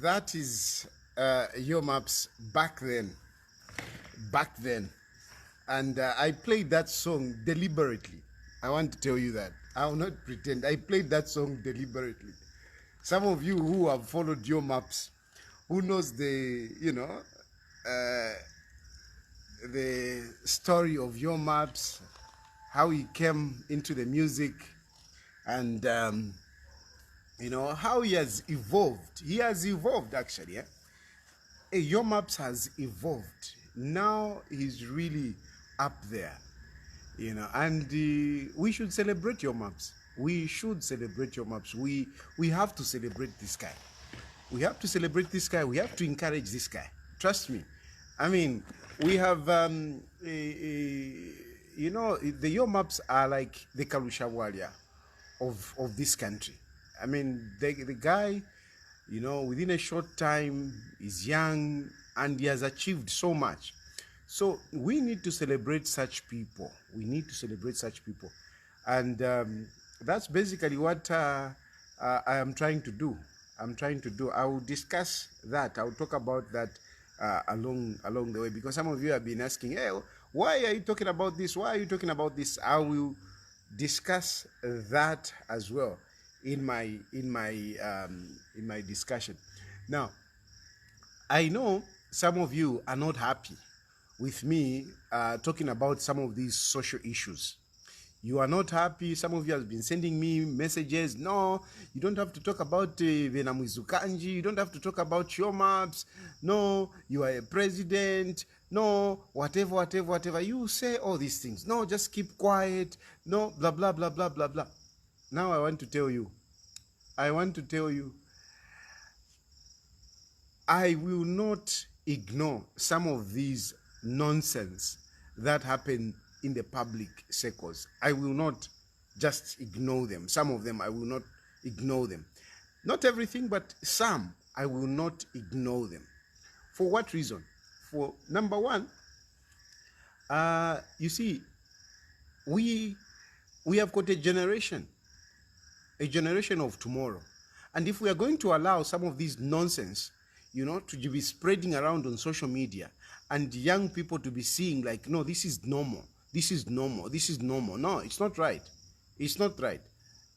that is Your Maps back then. And I played that song deliberately. I want to tell you that. I will not pretend. I played that song deliberately. Some of you who have followed Your Maps, who knows the story of Your Maps, how he came into the music, and how he has evolved. He has evolved actually. Your Maps has evolved. Now he's really up there, and we should celebrate Your Maps. We should celebrate Your Maps. We have to celebrate this guy. We have to celebrate this guy. We have to encourage this guy. Trust me. I mean, we have, the Your Maps are like the Kalushawalia of this country. I mean, the guy, within a short time is young and he has achieved so much. So we need to celebrate such people. We need to celebrate such people. And that's basically what I am trying to do. I will discuss that. I will talk about that along the way, because some of you have been asking, hey, why are you talking about this? Why are you talking about this? I will discuss that as well in my discussion. Now, I know some of you are not happy with me talking about some of these social issues. You are not happy. Some of you have been sending me messages. No, you don't have to talk about Venamuizukanji. You don't have to talk about Your Maps. No, you are a president. No, whatever. You say all these things. No, just keep quiet. No, blah, blah, blah, blah, blah, blah. Now I want to tell you, I will not ignore some of these nonsense that happen in the public circles. I will not just ignore them. Some of them, I will not ignore them. Not everything, but some, I will not ignore them. For what reason? For number one, you see, we have got a generation of tomorrow. And if we are going to allow some of these nonsense, to be spreading around on social media, and young people to be seeing like, no, this is normal. This is normal. No, it's not right. It's not right.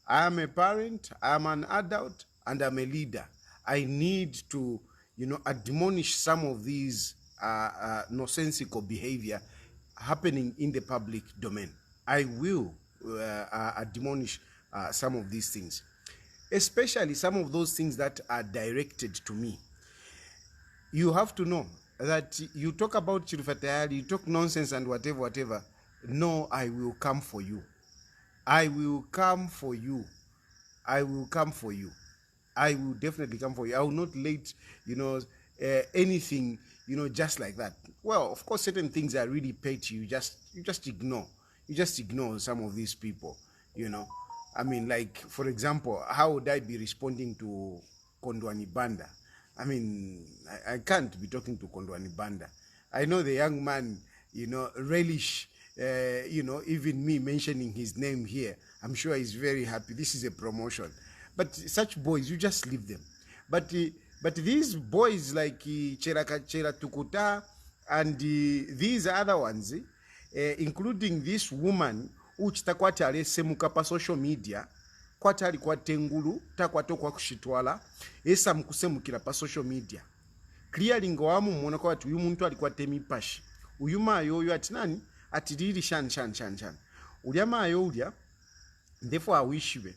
I am a parent, I am an adult, and I'm a leader. I need to, admonish some of these nonsensical behavior happening in the public domain. I will admonish some of these things, especially some of those things that are directed to me. You have to know that you talk about Chirifatayali, you talk nonsense and whatever. No, I will come for you. I will definitely come for you. I will not let, anything, just like that. Well, of course, certain things are really paid to you. You just ignore. You just ignore some of these people, I mean, like, for example, how would I be responding to Kondwani Banda? I mean, I can't be talking to Kondwani Banda. I know the young man, relish, even me mentioning his name here. I'm sure he's very happy. This is a promotion. But such boys, you just leave them. But these boys like Chera Tukuta and these other ones, including this woman, which takwatale semuka pa social media, kwatali kwa tengulu, takwatokwa kushitwala, esa mkusemukira pa social media. Clearly ngoamu mwona kwa watu, uyu muntu alikuwa temi pashi. Uyu mayo ati nani? Ati diri shan. Ulia mayo ulia, therefore awishiwe.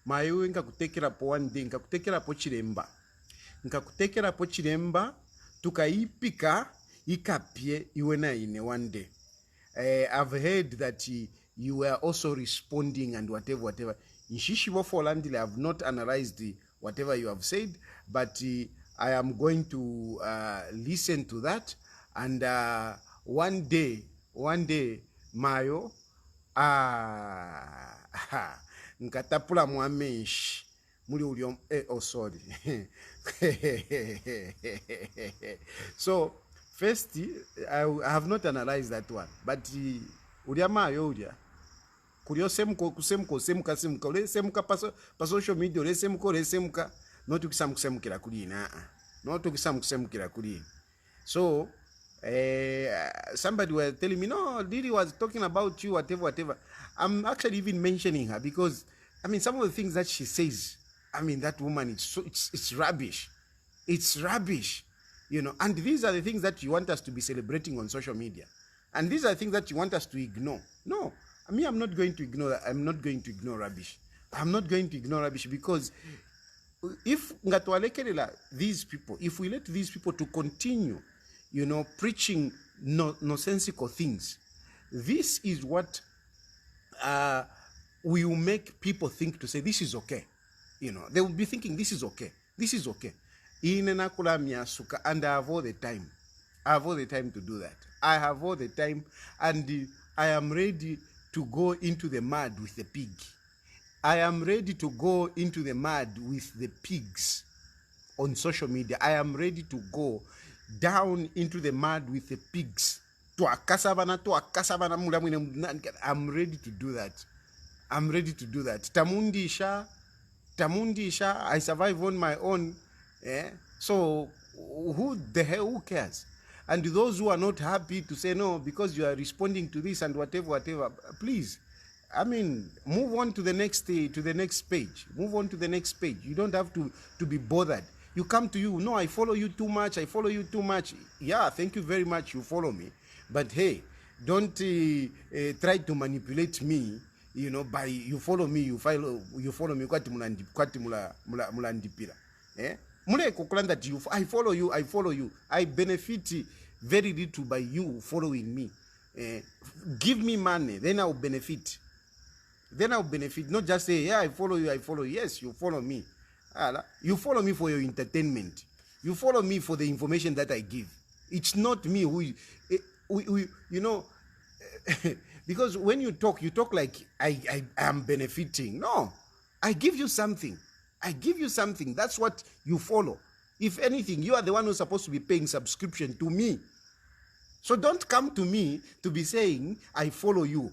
Mayo nka kutekera po one day, nka kutekera po chiremba, tukaipika, ikapie, iwena ine one day. I've heard that you were also responding and whatever. In Shishibo for Landile, I have not analyzed whatever you have said, but I am going to listen to that. And one day, Mayo, nkatapula muamesh, muli uliom, sorry. So, first, I have not analyzed that one, but uliama yodia. Kurio semuka pa social media, semuka, not to some semukira kulina. no tokisamukira kuli. So somebody was telling me, no, Didi was talking about you, whatever. I'm actually even mentioning her because, I mean, some of the things that she says, I mean, that woman, it's rubbish. It's rubbish, you know. And these are the things that you want us to be celebrating on social media. And these are the things that you want us to ignore. No, I mean, I'm not going to ignore that. I'm not going to ignore rubbish. I'm not going to ignore rubbish because if these people, if we let these people to continue, you know, preaching nonsensical things, this is what will make people think to say this is okay. You know, they will be thinking this is okay. This is okay. And I have all the time. I have all the time to do that. I have all the time, and I am ready to go into the mud with the pig. I am ready to go into the mud with the pigs on social media. I am ready to go down into the mud with the pigs. I'm ready to do that. I'm ready to do that. Tamundisha, I survive on my own. Yeah? So who cares? And those who are not happy to say no because you are responding to this and whatever, please, I mean, move on to the next page. Move on to the next page. You don't have to be bothered. You come to you, no, I follow you too much. Yeah, thank you very much. You follow me. But hey, don't try to manipulate me, you know, by you follow me, you follow me. That I follow you. I benefit very little by you following me. Give me money, then I'll benefit. Not just say, yeah, I follow you. Yes, you follow me. You follow me for your entertainment. You follow me for the information that I give. It's not me who, you know, because when you talk like I am benefiting. No, I give you something. That's what you follow. If anything, you are the one who's supposed to be paying subscription to me. So don't come to me to be saying, I follow you.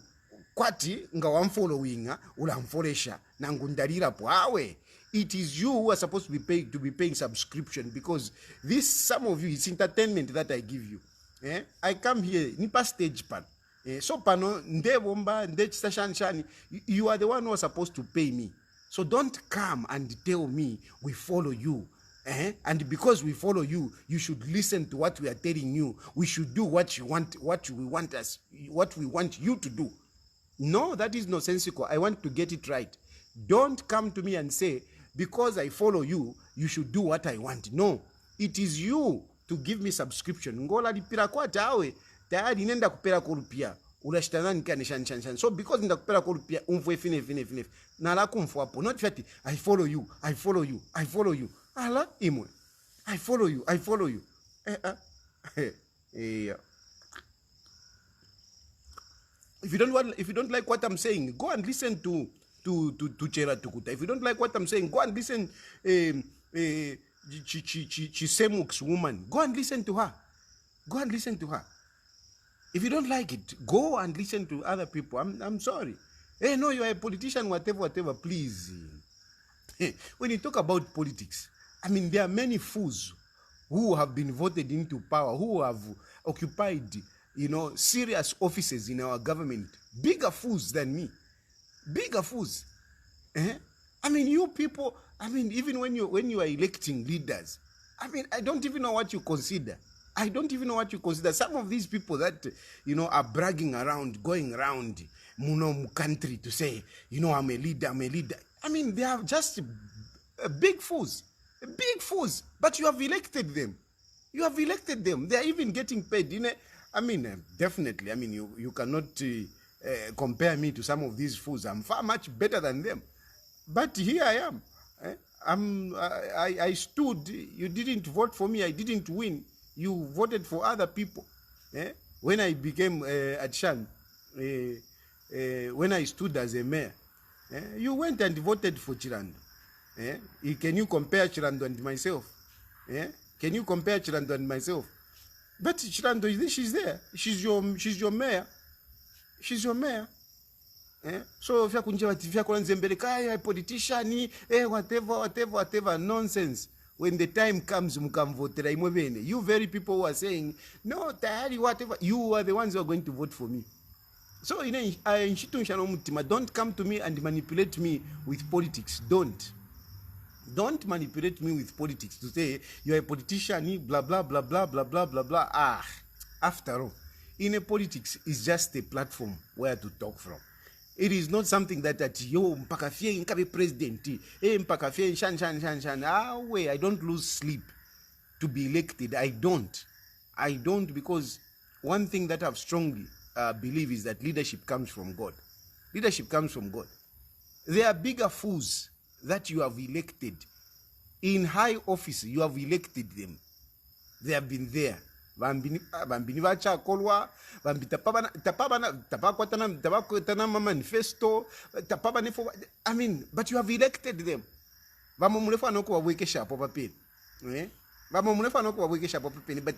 Kwati nga wamfollowinga ulamfolesha nangundalira pwawe. It is you who are supposed to be paying subscription because some of you, it's entertainment that I give you. I come here, nipa stage pan. So pano nde bomba nde chishani. You are the one who are supposed to pay me. So don't come and tell me we follow you. And because we follow you, you should listen to what we are telling you. We should do what you want, what we want you to do. No, that is nonsensical. I want to get it right. Don't come to me and say, because I follow you, you should do what I want. No, it is you to give me subscription. Ngola lipira kwa tawe, tayari nenda kupera korupia. Ulashitana nikane shan. So because nenda kupera korupia, umfwe fine. Nala kumfwa hapo. Not fati, I follow you. Ala, imwe. I follow you. If you don't like what I'm saying, go and listen to Chera Tukuta. If you don't like what I'm saying, go and listen Chisemuk's woman. Go and listen to her. If you don't like it, go and listen to other people. I'm sorry. Hey, no, you are a politician, whatever, please. When you talk about politics, I mean, there are many fools who have been voted into power, who have occupied, you know, serious offices in our government. Bigger fools than me. Bigger fools. I mean, you people, I mean, even when you are electing leaders, I mean, I don't even know what you consider. Some of these people that, you know, are bragging around, going around country to say, you know, I'm a leader. I mean, they are just big fools. But you have elected them. They are even getting paid. I mean, definitely. I mean, you cannot compare me to some of these fools. I'm far much better than them. But here I am. I stood. You didn't vote for me. I didn't win. You voted for other people. When I became Adshan, when I stood as a mayor, you went and voted for Chirando. Can you compare Chirando and myself? Can you compare Chirando and myself? But Chirando, she's there. She's your mayor. So if you're a politician, whatever, nonsense. When the time comes, mukamvotera imwe bene. You very people who are saying, no, tayari, whatever, you are the ones who are going to vote for me. So, don't come to me and manipulate me with politics. Don't manipulate me with politics to say you're a politician, blah, blah, blah, blah, blah, blah, blah, blah. After all, in a politics, it's just a platform where to talk from. It is not something that yo mpaka fie nkabe president, mpaka fie shan. I don't lose sleep to be elected. I don't, because one thing that I've strongly believe is that leadership comes from God. Leadership comes from God. There are bigger fools that you have elected in high office. You have elected them. They have been there. Bambini vachakolwa, tapabana manifesto, I mean, but you have elected them. But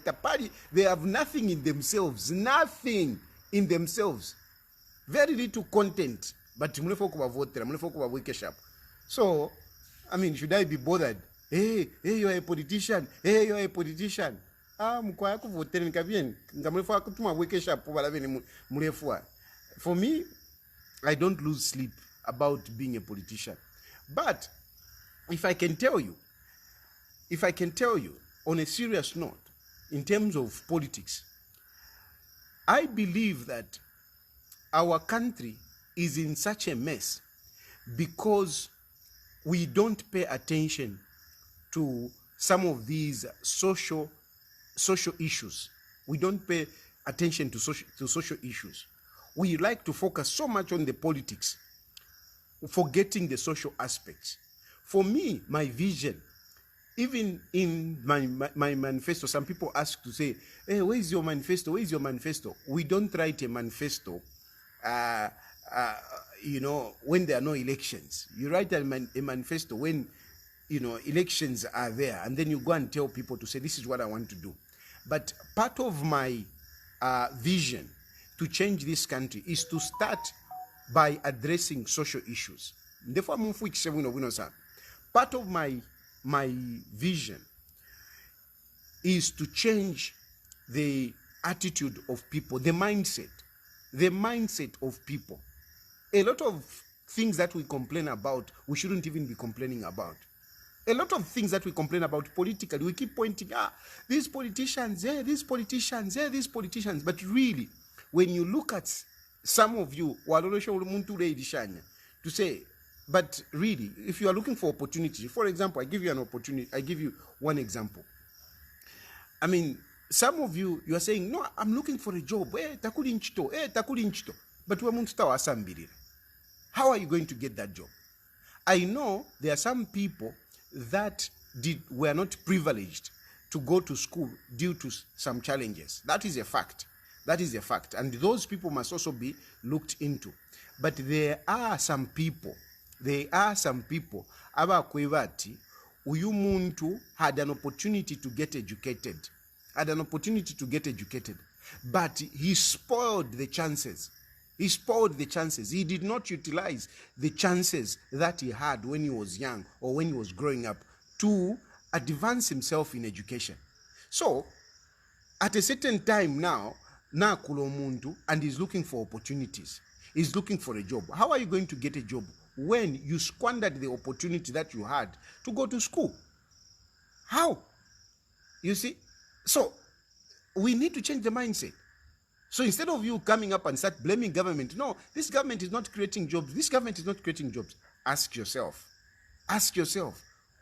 the party, they have nothing in themselves. Nothing in themselves. Very little content. But so, I mean, should I be bothered? Hey, you're a politician. Hey, you're a politician. For me, I don't lose sleep about being a politician. But if I can tell you on a serious note, in terms of politics, I believe that our country is in such a mess because we don't pay attention to some of these social issues. We don't pay attention to social issues. We like to focus so much on the politics, forgetting the social aspects. For me, my vision, even in my manifesto, some people ask to say, hey, where is your manifesto? Where is your manifesto? We don't write a manifesto, when there are no elections. You write a manifesto when, elections are there, and then you go and tell people to say, this is what I want to do. But part of my vision to change this country is to start by addressing social issues. Part of my vision is to change the attitude of people, the mindset of people. A lot of things that we complain about, we shouldn't even be complaining about. A lot of things that we complain about politically, we keep pointing, these politicians, these politicians. But really, when you look at some of you, to say, but really, if you are looking for opportunity, for example, I give you one example. I mean, some of you are saying, no, I'm looking for a job. But how are you going to get that job? I know there are some people that were not privileged to go to school due to some challenges. That is a fact. And those people must also be looked into. But there are some people, abakwevati, uyu muntu had an opportunity to get educated. But he spoiled the chances. He did not utilize the chances that he had when he was young or when he was growing up to advance himself in education. So, at a certain time now kulomuntu, and he's looking for opportunities. He's looking for a job. How are you going to get a job when you squandered the opportunity that you had to go to school? How? You see? So, we need to change the mindset. So instead of you coming up and start blaming government, no, this government is not creating jobs. Ask yourself,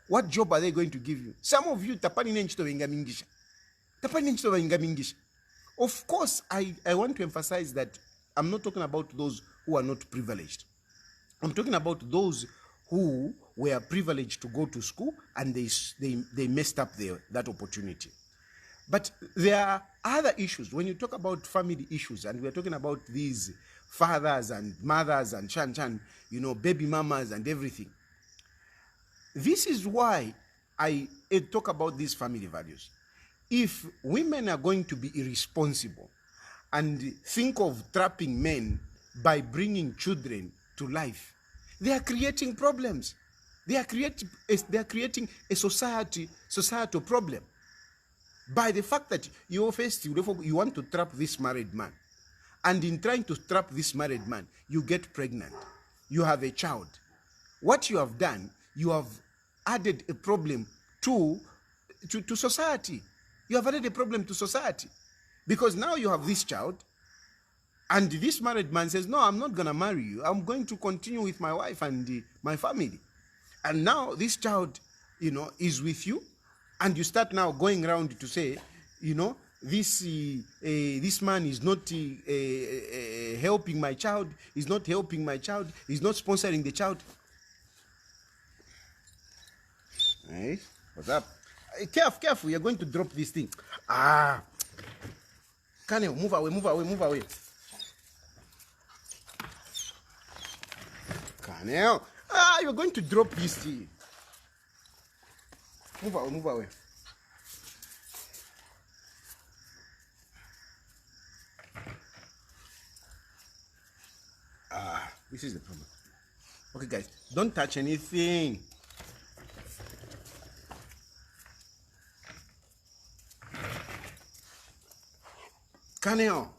what job are they going to give you? Some of you, tapani nenchito mingisha. Of course, I want to emphasize that I'm not talking about those who are not privileged. I'm talking about those who were privileged to go to school and they messed up that opportunity. But there are other issues. When you talk about family issues, and we're talking about these fathers and mothers and baby mamas and everything. This is why I talk about these family values. If women are going to be irresponsible and think of trapping men by bringing children to life, they are creating problems. They are creating a societal problem by the fact that you want to trap this married man. And in trying to trap this married man, you get pregnant. You have a child. What you have done, you have added a problem to society. You have added a problem to society. Because now you have this child, and this married man says, no, I'm not going to marry you. I'm going to continue with my wife and my family. And now this child, is with you, and you start now going around to say, this man is not helping my child, he's not helping my child, he's not sponsoring the child. Hey, what's up? Careful, you're going to drop this thing. Kaneo, move away. Kaneo, you're going to drop this thing. Move away. This is the problem. Okay, guys, don't touch anything. Kaneo.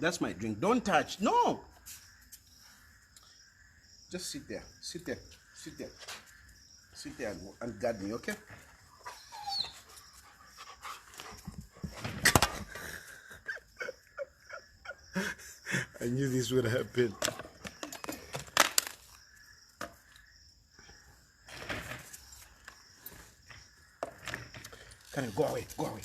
That's my drink. Don't touch. No. Just sit there. Sit there and guard me, okay? I knew this would happen. Can you go away? Go away.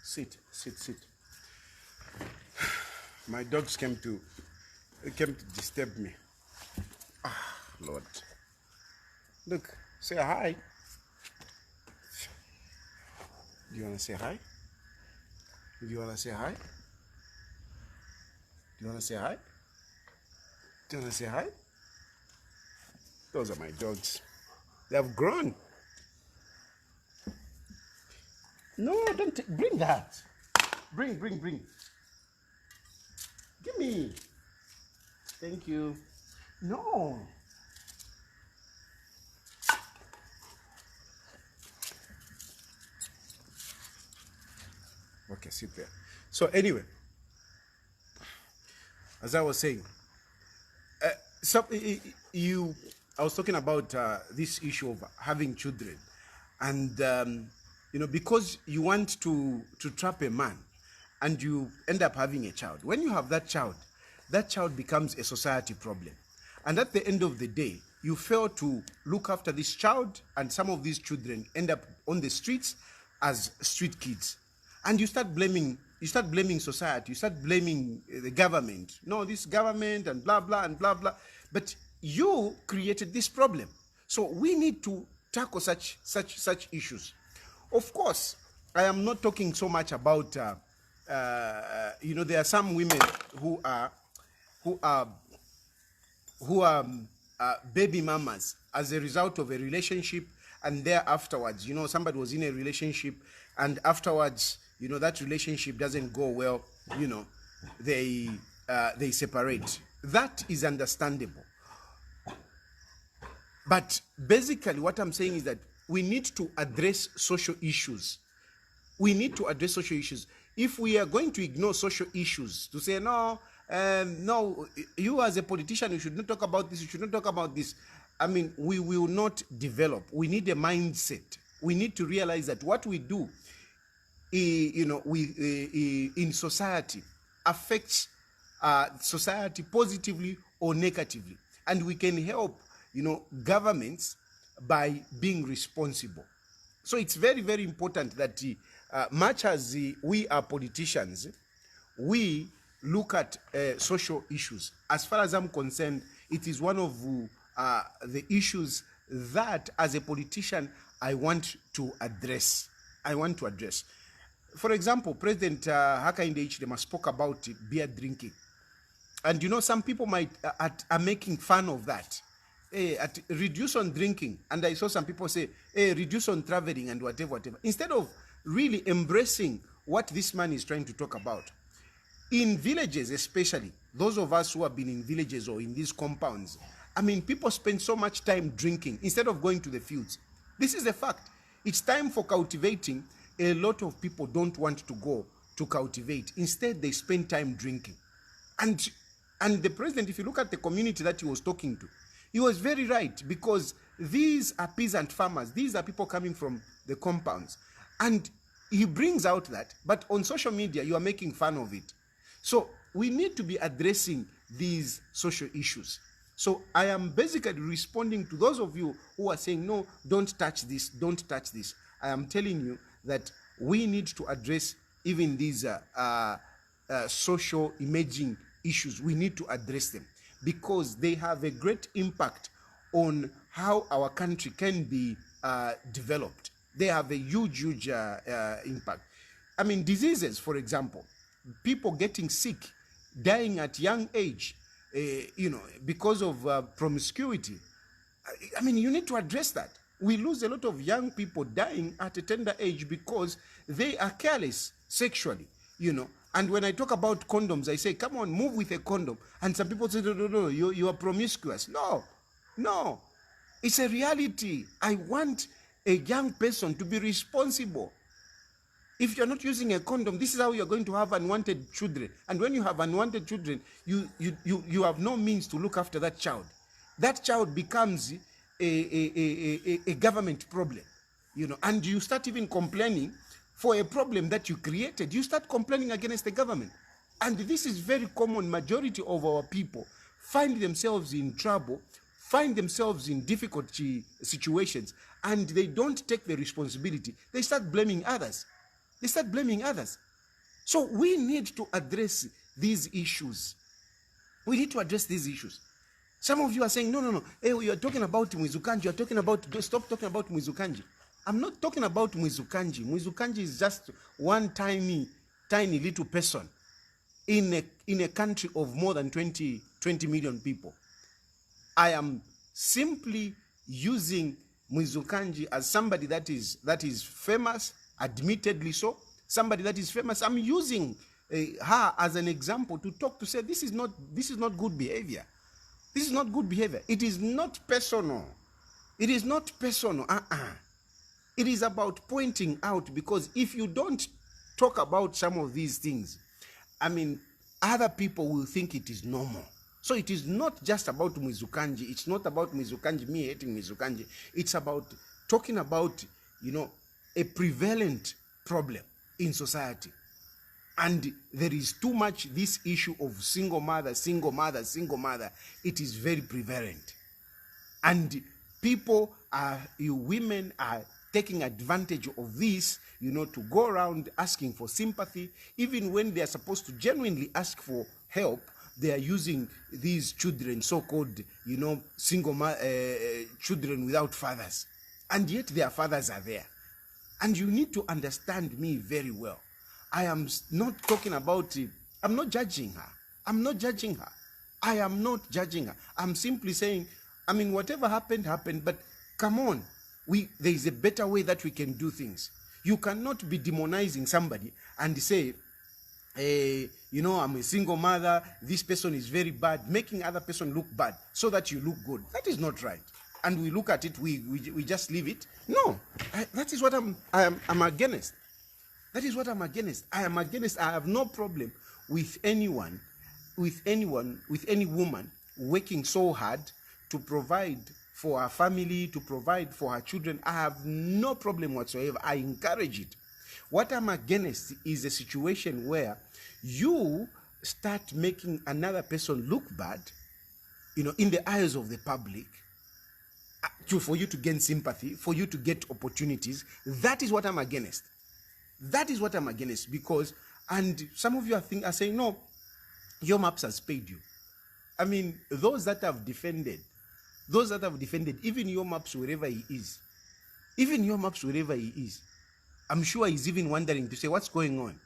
Sit. My dogs came to disturb me. Lord. Look, say hi. Do you want to say hi? Those are my dogs. They have grown. No, don't bring that. Bring. Give me. Thank you. No. Okay, sit there. So anyway, as I was saying, I was talking about this issue of having children, and because you want to trap a man, and you end up having a child. When you have that child becomes a society problem, and at the end of the day, you fail to look after this child, and some of these children end up on the streets as street kids, and you start blaming society, you start blaming the government. No, this government and blah blah and blah blah. But you created this problem, so we need to tackle such issues. Of course, I am not talking so much about there are some women who are baby mamas as a result of a relationship, and there afterwards, somebody was in a relationship, and afterwards, that relationship doesn't go well, they separate. That is understandable. But basically what I'm saying is that we need to address social issues. If we are going to ignore social issues, to say, no, you as a politician, you should not talk about this, you should not talk about this, we will not develop. We need a mindset. We need to realize that what we do in society affects society positively or negatively. And we can help, governments by being responsible. So it's very, very important that much as we are politicians, we look at social issues. As far as I'm concerned, it is one of the issues that, as a politician, I want to address. For example, President Hakainde Hichilema spoke about beer drinking. And you know, some people might are making fun of that. Reduce on drinking. And I saw some people say, reduce on traveling and whatever. Instead of really embracing what this man is trying to talk about. In villages especially, those of us who have been in villages or in these compounds, I mean, people spend so much time drinking instead of going to the fields. This is a fact. It's time for cultivating. A lot of people don't want to go to cultivate. Instead, they spend time drinking. And the president, if you look at the community that he was talking to, he was very right, because these are peasant farmers. These are people coming from the compounds. And he brings out that, but on social media, you are making fun of it. So we need to be addressing these social issues. So I am basically responding to those of you who are saying, no, don't touch this, don't touch this. I am telling you that we need to address even these social emerging issues. We need to address them because they have a great impact on how our country can be developed. They have a huge impact. I mean, diseases, for example, people getting sick, dying at young age, because of promiscuity. I mean, you need to address that. We lose a lot of young people dying at a tender age because they are careless sexually, And when I talk about condoms, I say, come on, move with a condom. And some people say, no, you are promiscuous. No, it's a reality. I want a young person to be responsible. If you're not using a condom, this is how you're going to have unwanted children. And when you have unwanted children, you have no means to look after that child. That child becomes a government problem, and you start even complaining for a problem that you created. You start complaining against the government. And this is very common. Majority of our people find themselves in trouble, find themselves in difficult situations, and they don't take the responsibility. They start blaming others. So we need to address these issues. Some of you are saying, no. Hey, you're talking about Mwizukanji. Stop talking about Mwizukanji. I'm not talking about Mwizukanji. Mwizukanji is just one tiny little person in a country of more than 20 million people. I am simply using Mwizukanji as somebody that is famous, admittedly so. Somebody that is famous. I'm using her as an example to say this is not good behavior. This is not good behavior. It is not personal. It is about pointing out, because if you don't talk about some of these things, I mean, other people will think it is normal. So it is not just about Mwizukanji. It's not about Mwizukanji, me hating Mwizukanji. It's about talking about, a prevalent problem in society. And there is too much this issue of single mother. It is very prevalent. And women are taking advantage of this, to go around asking for sympathy. Even when they are supposed to genuinely ask for help, they are using these children, so-called, single children without fathers. And yet their fathers are there. And you need to understand me very well. I am not talking about it. I'm not judging her. I am not judging her. I'm simply saying, whatever happened, but come on. There is a better way that we can do things. You cannot be demonizing somebody and say, I'm a single mother, this person is very bad, making other person look bad so that you look good. That is not right. And we look at it, we just leave it. No, that is what I'm against. That is what I'm against. I am against. I have no problem with any woman working so hard to provide for her family, to provide for her children. I have no problem whatsoever. I encourage it. What I'm against is a situation where you start making another person look bad, in the eyes of the public, for you to gain sympathy, for you to get opportunities. That is what I'm against. Because And some of you are saying, no, your maps has paid you. I mean, those that have defended, even your maps wherever he is, I'm sure he's even wondering to say, what's going on?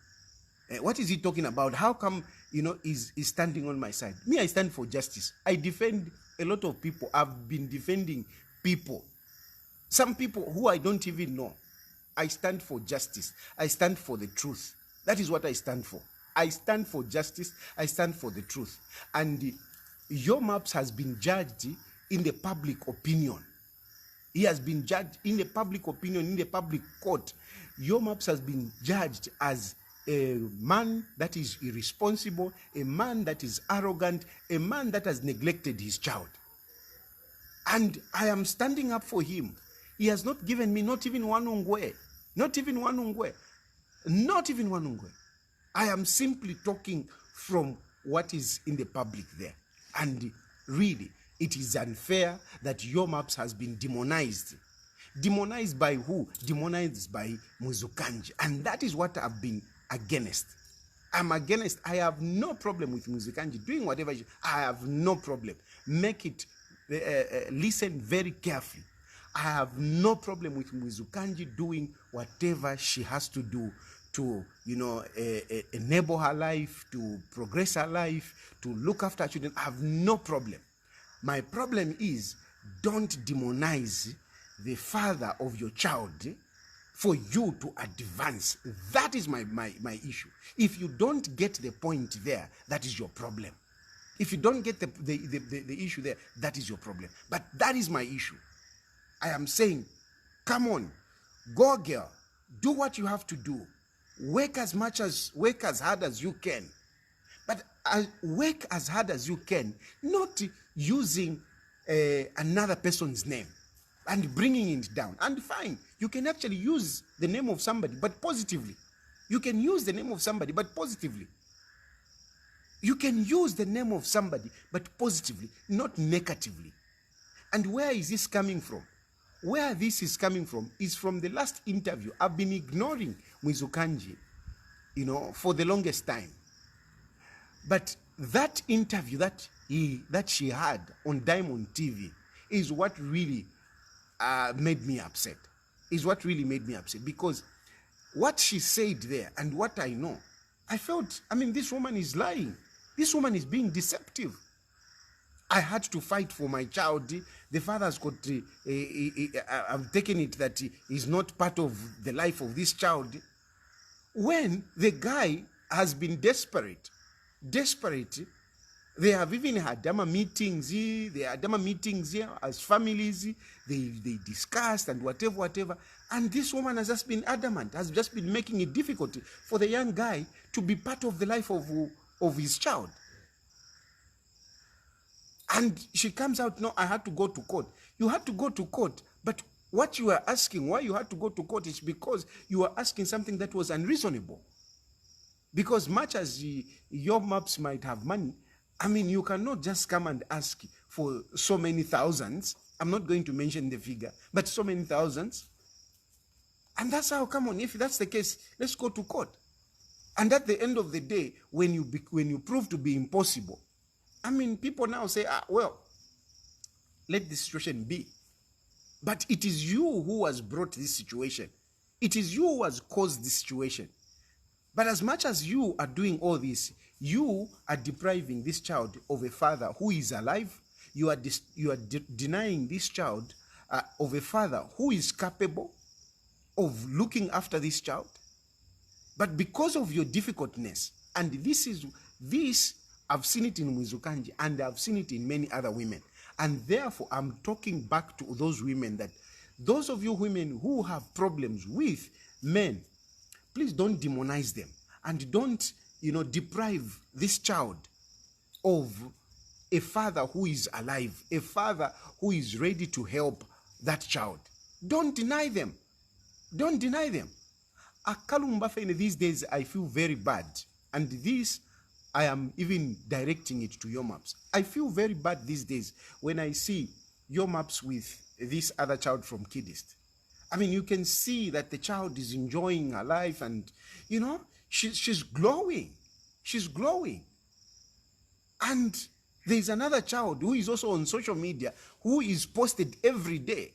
What is he talking about? How come, he's standing on my side? Me, I stand for justice. I defend a lot of people. I've been defending people. Some people who I don't even know. I stand for justice. I stand for the truth. That is what I stand for. I stand for justice. I stand for the truth. And your maps has been judged in the public opinion. He has been judged in the public opinion, in the public court. Your maps has been judged as a man that is irresponsible, a man that is arrogant, a man that has neglected his child. And I am standing up for him. He has not given me not even one ungwe. Not even one ungwe. Not even one ungwe. I am simply talking from what is in the public there. And really, it is unfair that your maps has been demonized. Demonized by who? Demonized by Muzukanji. And that is what I've been against. I'm against. I have no problem with Muzukanji doing whatever. I have no problem. Make it, listen very carefully. I have no problem with Muzukanji doing whatever she has to do to, enable her life, to progress her life, to look after her children. I have no problem. My problem is, don't demonize the father of your child for you to advance. That is my issue. If you don't get the point there, that is your problem. If you don't get the issue there, that is your problem. But that is my issue. I am saying, come on, go girl, do what you have to do. Work as hard as you can. But work as hard as you can, not using another person's name and bringing it down. And fine, you can actually use the name of somebody, but positively. You can use the name of somebody, but positively. You can use the name of somebody, but positively, not negatively. And where is this coming from? Where this is coming from is from the last interview. I've been ignoring Muzukanji, for the longest time. But that interview that she had on Diamond TV is what really made me upset. Because what she said there and what I know, I felt, this woman is lying. This woman is being deceptive. I had to fight for my child. The father's got, I've taken it that he's not part of the life of this child. When the guy has been desperate, they have even had Dama meetings. They had Dama meetings here as families. They discussed and whatever. And this woman has just been adamant, has just been making it difficult for the young guy to be part of the life of his child. And she comes out, no, I had to go to court. You had to go to court, but what you are asking, why you had to go to court is because you are asking something that was unreasonable. Because much as your maps might have money, you cannot just come and ask for so many thousands. I'm not going to mention the figure, but so many thousands. And that's how, come on, if that's the case, let's go to court. And at the end of the day, when you prove to be impossible, people now say, let the situation be. But it is you who has brought this situation. It is you who has caused this situation. But as much as you are doing all this, you are depriving this child of a father who is alive. You are denying this child of a father who is capable of looking after this child. But because of your difficultness, and this I've seen it in Muzukanji, and I've seen it in many other women. And therefore, I'm talking back to those women, that those of you women who have problems with men, please don't demonize them. And don't, deprive this child of a father who is alive, a father who is ready to help that child. Don't deny them. Don't deny them. Akalumbafene, these days, I feel very bad. And this, I am even directing it to your maps. I feel very bad these days when I see your maps with this other child from Kidist. You can see that the child is enjoying her life, and, she's glowing. She's glowing. And there's another child who is also on social media who is posted every day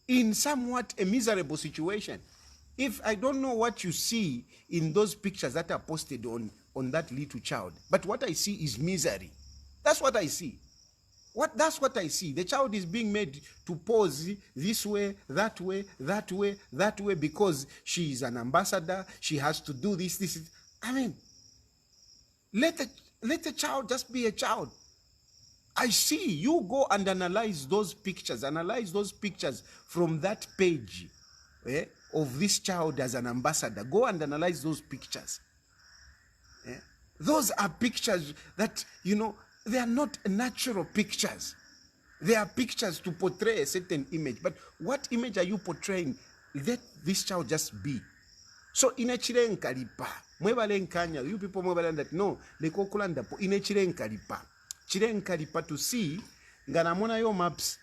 in somewhat a miserable situation. If I don't know what you see in those pictures that are posted on that little child, but what I see is misery. That's what I see. That's what I see. The child is being made to pose this way, that way, that way, that way, because she is an ambassador. She has to do this. I mean, let the child just be a child. I see. You go and analyze those pictures. Analyze those pictures from that page of this child as an ambassador. Go and analyze those pictures. Those are pictures that, they are not natural pictures. They are pictures to portray a certain image. But what image are you portraying? Let this child just be. So inechirenkalipa. Mwebalenkanya. You people mwebalen that no. Lekokulanda po inechirenkalipa. Chirenkalipa to see. Ganamona yo maps.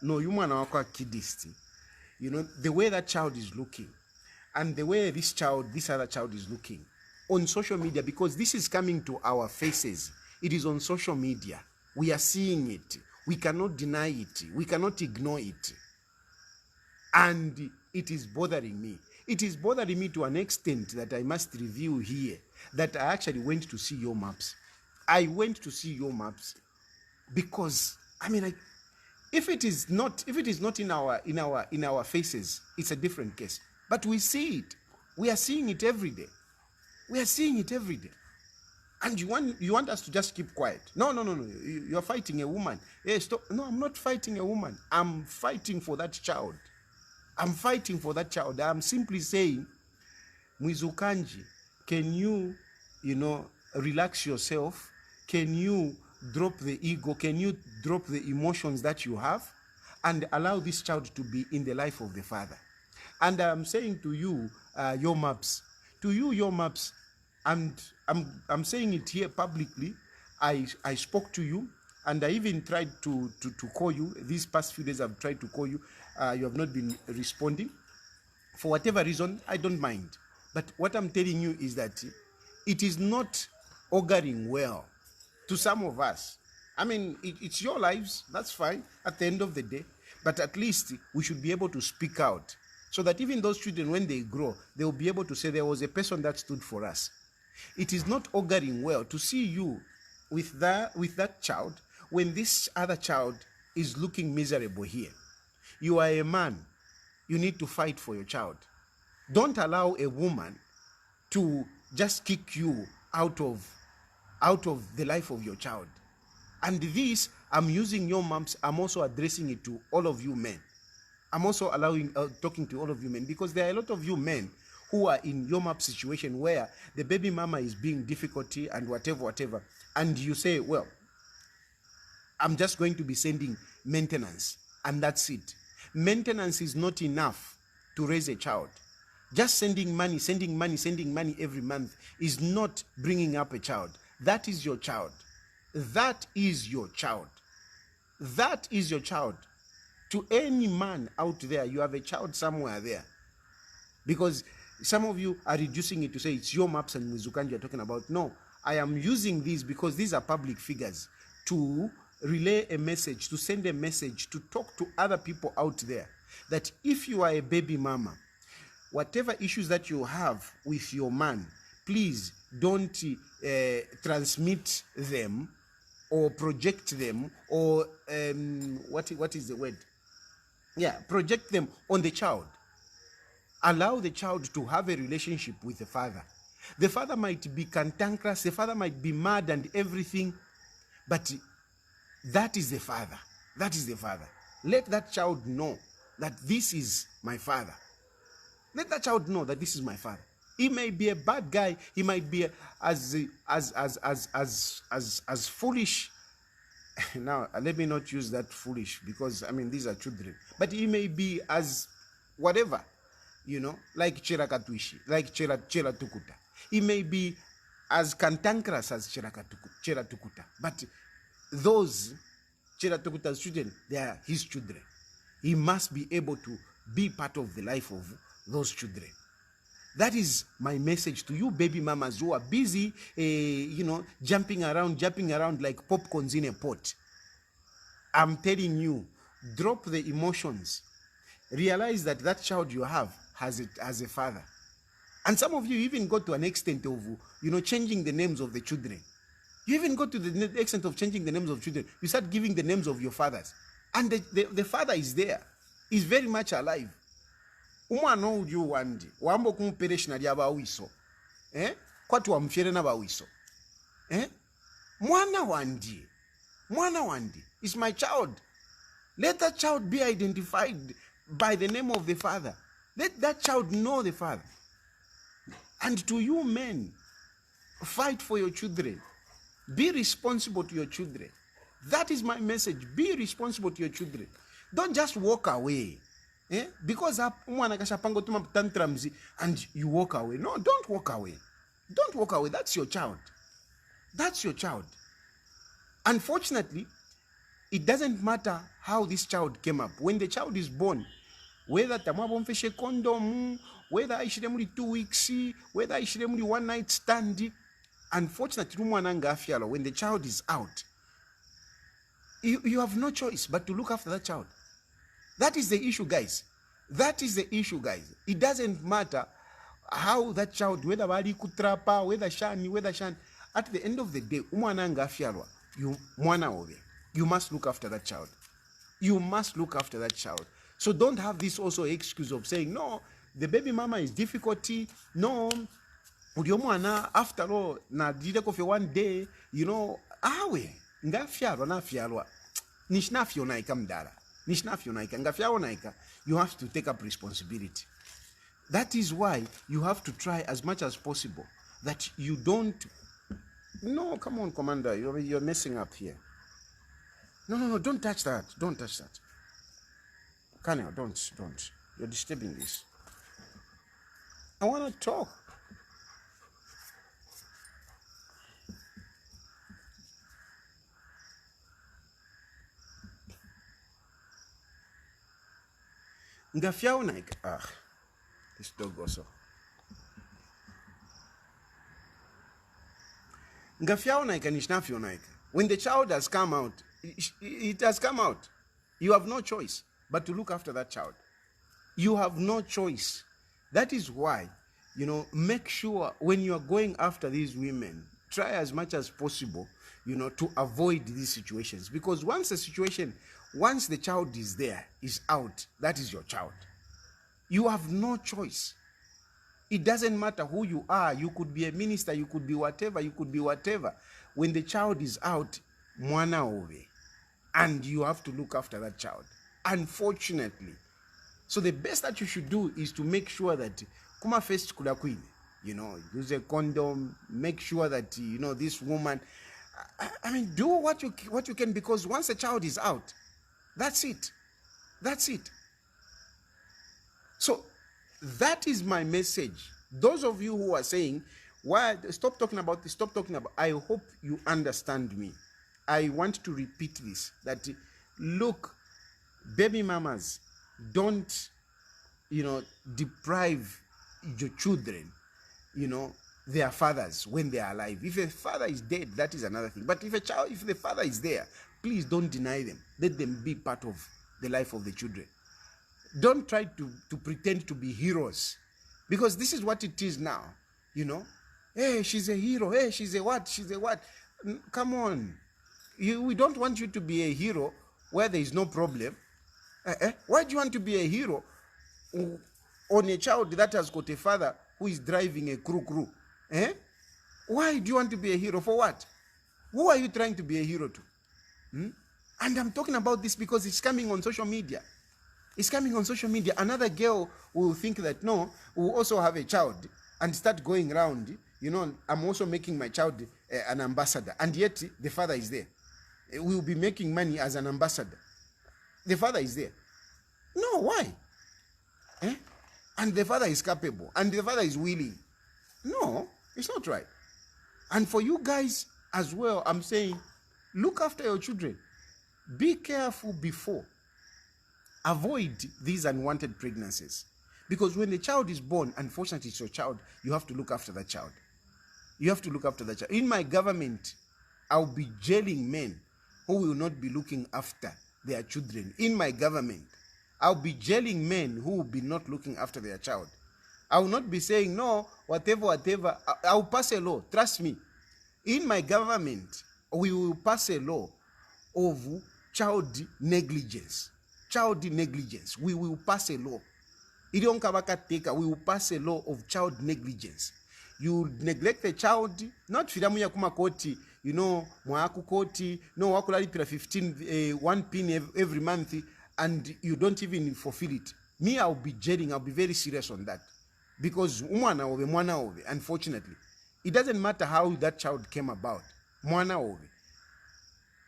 No, you mwana wako kidisti. The way that child is looking. And the way this other child is looking. On social media. Because this is coming to our faces. It is on social media. We are seeing it. We cannot deny it. We cannot ignore it. And it is bothering me. It is bothering me to an extent that I must review here that I actually went to see your maps. I went to see your maps because, if it is not in our faces, it's a different case. But we see it. We are seeing it every day. We are seeing it every day. And you want us to just keep quiet. No. You're fighting a woman. Hey, stop. No, I'm not fighting a woman. I'm fighting for that child. I'm fighting for that child. I'm simply saying, Mwizukanji, can you, relax yourself? Can you drop the ego? Can you drop the emotions that you have? And allow this child to be in the life of the father. And I'm saying to you, your maps, and I'm saying it here publicly. I spoke to you, and I even tried to call you. These past few days I've tried to call you. You have not been responding. For whatever reason, I don't mind. But what I'm telling you is that it is not auguring well to some of us. It's your lives. That's fine at the end of the day. But at least we should be able to speak out so that even those children, when they grow, they will be able to say there was a person that stood for us. It is not auguring well to see you with that child when this other child is looking miserable here. You are a man. You need to fight for your child. Don't allow a woman to just kick you out of the life of your child. And this, I'm using your moms, I'm also addressing it to all of you men. I'm also talking to all of you men, because there are a lot of you men who are in your map situation where the baby mama is being difficulty and whatever. And you say, well, I'm just going to be sending maintenance and that's it. Maintenance is not enough to raise a child. Just sending money every month is not bringing up a child. That is your child. That is your child. That is your child. To any man out there, you have a child somewhere there. Because some of you are reducing it to say it's your maps and Mwizukanji you're talking about. No, I am using these because these are public figures to relay a message, to send a message, to talk to other people out there that if you are a baby mama, whatever issues that you have with your man, please don't transmit them or project them or what is the word? Yeah, project them on the child. Allow the child to have a relationship with the father. The father might be cantankerous, the father might be mad and everything, but that is the father. That is the father. Let that child know that this is my father. Let that child know that this is my father. He may be a bad guy. He might be as foolish. Now, let me not use that foolish because, these are children. But he may be as whatever, like Chera Katuishi, like Chera Tukuta. He may be as cantankerous as Chera Tukuta. But those Chera Tukuta's children, they are his children. He must be able to be part of the life of those children. That is my message to you baby mamas who are busy, jumping around like popcorns in a pot. I'm telling you, drop the emotions. Realize that that child you have has a father. And some of you even got to an extent of, changing the names of the children. You even got to the extent of changing the names of children. You start giving the names of your fathers. And the father is there. He's very much alive. Umwana uju wandi. Wambo kumupereshi na diaba wiso. Kwatu wa mfiere na ba wiso. Mwana wandi. Mwana wandi is my child. Let that child be identified by the name of the father. Let that child know the father. And to you men, fight for your children. Be responsible to your children. That is my message. Be responsible to your children. Don't just walk away. Because and you walk away. No, don't walk away. Don't walk away. That's your child. That's your child. Unfortunately, it doesn't matter how this child came up. When the child is born, whether tamabomfeshe condom, whether Hichilema 2 weeks, whether Hichilema 1 night stand, unfortunately, when the child is out, you have no choice but to look after that child. That is the issue, guys. That is the issue, guys. It doesn't matter how that child, whether bali kutrapa, whether shan, at the end of the day, you must look after that child. You must look after that child. So don't have this also excuse of saying, no, the baby mama is difficulty. No, after all, na dide kofe one day, awe, nga fiarwa na fiarwa. Nishnafyo naika mdala. Nishnafyo naika. Nga fiarwa naika. You have to take up responsibility. That is why you have to try as much as possible that you don't. No, come on, Commander. You're messing up here. No, don't touch that. Don't touch that. Kanel, don't. You're disturbing this. I want to talk. Ngafiao naika. This dog also. Ngafiao naika nishnafio naika. When the child has come out, it has come out. You have no choice but to look after that child. You have no choice. That is why, make sure when you are going after these women, try as much as possible, to avoid these situations. Because once the child is there, is out, that is your child. You have no choice. It doesn't matter who you are. You could be a minister, you could be whatever. When the child is out, mwana ove. And you have to look after that child. Unfortunately. So the best that you should do is to make sure that kuma first kula queen, use a condom, make sure that this woman, do what you can, because once a child is out, that's it. So that is my message. Those of you who are saying, why stop talking about this, I hope you understand me. I want to repeat this, that look, baby mamas, don't, deprive your children, their fathers when they are alive. If a father is dead, that is another thing. But if the father is there, please don't deny them. Let them be part of the life of the children. Don't try to pretend to be heroes, because this is what it is now. Hey, she's a hero. Hey, she's a what? Come on. We don't want you to be a hero where there is no problem. Why do you want to be a hero on a child that has got a father who is driving a crew? Why do you want to be a hero? For what? Who are you trying to be a hero to? And I'm talking about this because it's coming on social media. Another girl will think that, no, will also have a child and start going around, I'm also making my child an ambassador. And yet the father is there. We will be making money as an ambassador. The father is there. No, why? And the father is capable. And the father is willing. No, it's not right. And for you guys as well, I'm saying, look after your children. Be careful before. Avoid these unwanted pregnancies. Because when the child is born, unfortunately it's your child, you have to look after that child. You have to look after that child. In my government, I'll be jailing men who will not be looking after their children. In my government, I'll be jailing men who will be not looking after their child. I will not be saying, no, whatever. I'll pass a law. Trust me. In my government, we will pass a law of child negligence. Child negligence. We will pass a law. We will pass a law of child negligence. You neglect the child, not filamu ya kuma koti, you know, mwaku koti, no wakulali pira 15, 1 pin every month, and you don't even fulfill it. Me, I'll be jailing, I'll be very serious on that. Because mwana ove, unfortunately, it doesn't matter how that child came about. Mwana ove.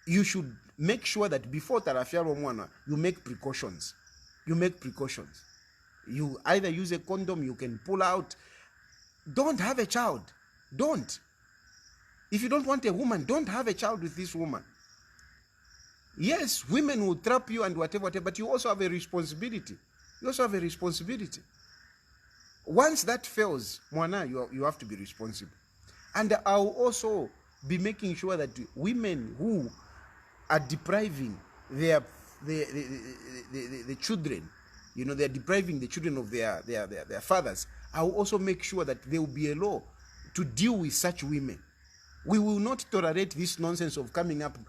You should make sure that before tarafiaro mwana, you make precautions. You make precautions. You either use a condom, you can pull out. Don't have a child. Don't. If you don't want a woman, don't have a child with this woman. Yes, women will trap you and whatever, but you also have a responsibility. You also have a responsibility. Once that fails, mwana, you have to be responsible. And I'll also be making sure that women who are depriving the children, you know, they're depriving the children of their fathers, I will also make sure that there will be a law to deal with such women. We will not tolerate this nonsense of coming up,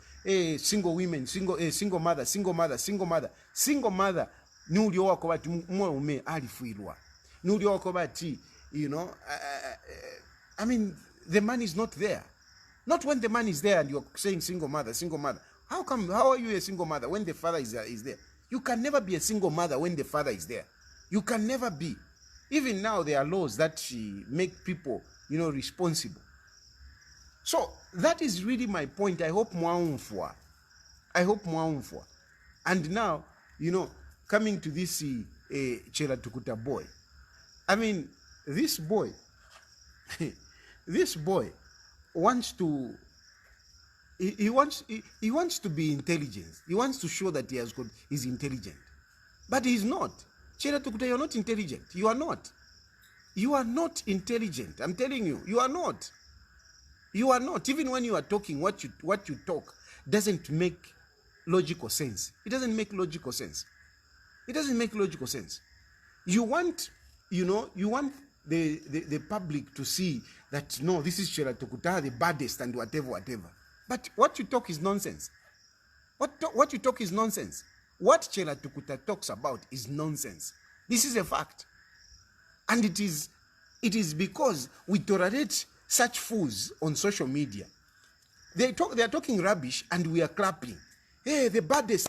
single women, single mother. Nulio wakobati mume alifuirwa. Nulio wakobati, you know, I mean, the man is not there. Not when the man is there and you're saying single mother. How are you a single mother when the father is there? You can never be a single mother when the father is there. You can never be. Even now, there are laws that make people, you know, responsible. So, that is really my point. I hope mwaumfwa. And now, you know, coming to this Chela Tukuta boy. I mean, this boy wants to, he wants to be intelligent. He wants to show that he's intelligent. But he's not. Chela Tukuta, you're not intelligent. You are not. You are not intelligent. I'm telling you, you are not. You are not. Even when you are talking, what you talk doesn't make logical sense. It doesn't make logical sense. It doesn't make logical sense. You want, you know, the public to see that, no, this is Chela Tukuta, the baddest and whatever. But what you talk is nonsense. What you talk is nonsense. What Chela Tukuta talks about is nonsense. This is a fact. And it is because we tolerate such fools on social media. They are talking rubbish and we are clapping. Hey, the baddest.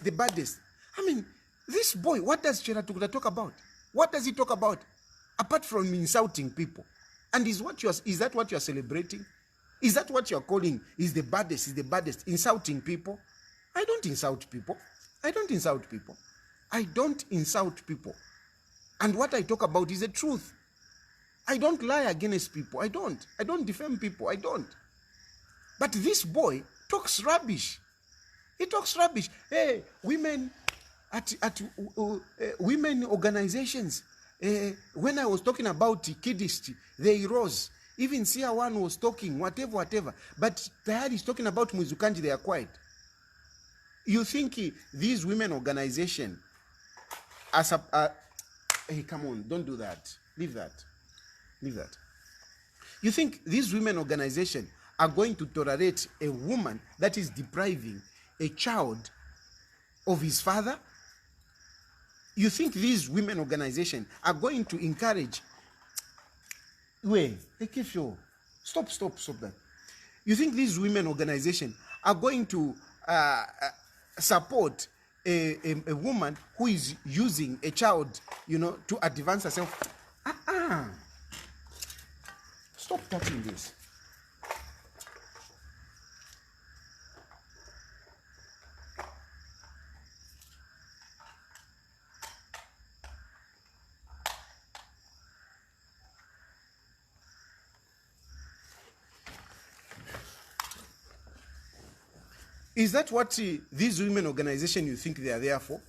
I mean, this boy, what does Chela Tukuta talk about? What does he talk about? Apart from insulting people. And is that what you are celebrating? Is that what you are calling is the baddest? Insulting people? I don't insult people. And what I talk about is the truth. I don't lie against people. I don't defame people. I don't. But this boy talks rubbish. He talks rubbish. Hey, women at women organizations. When I was talking about kidist, they rose. Even Sia One was talking, whatever. But Tayari is talking about Muzukanji, they are quiet. You think these women organization hey, come on, don't do that. Leave that. You think these women organization are going to tolerate a woman that is depriving a child of his father? You think these women organization are going to encourage? Wait, stop that. You think these women organization are going to support a woman who is using a child, you know, to advance herself? Stop touching this. Is that what these women organization you think they are there for?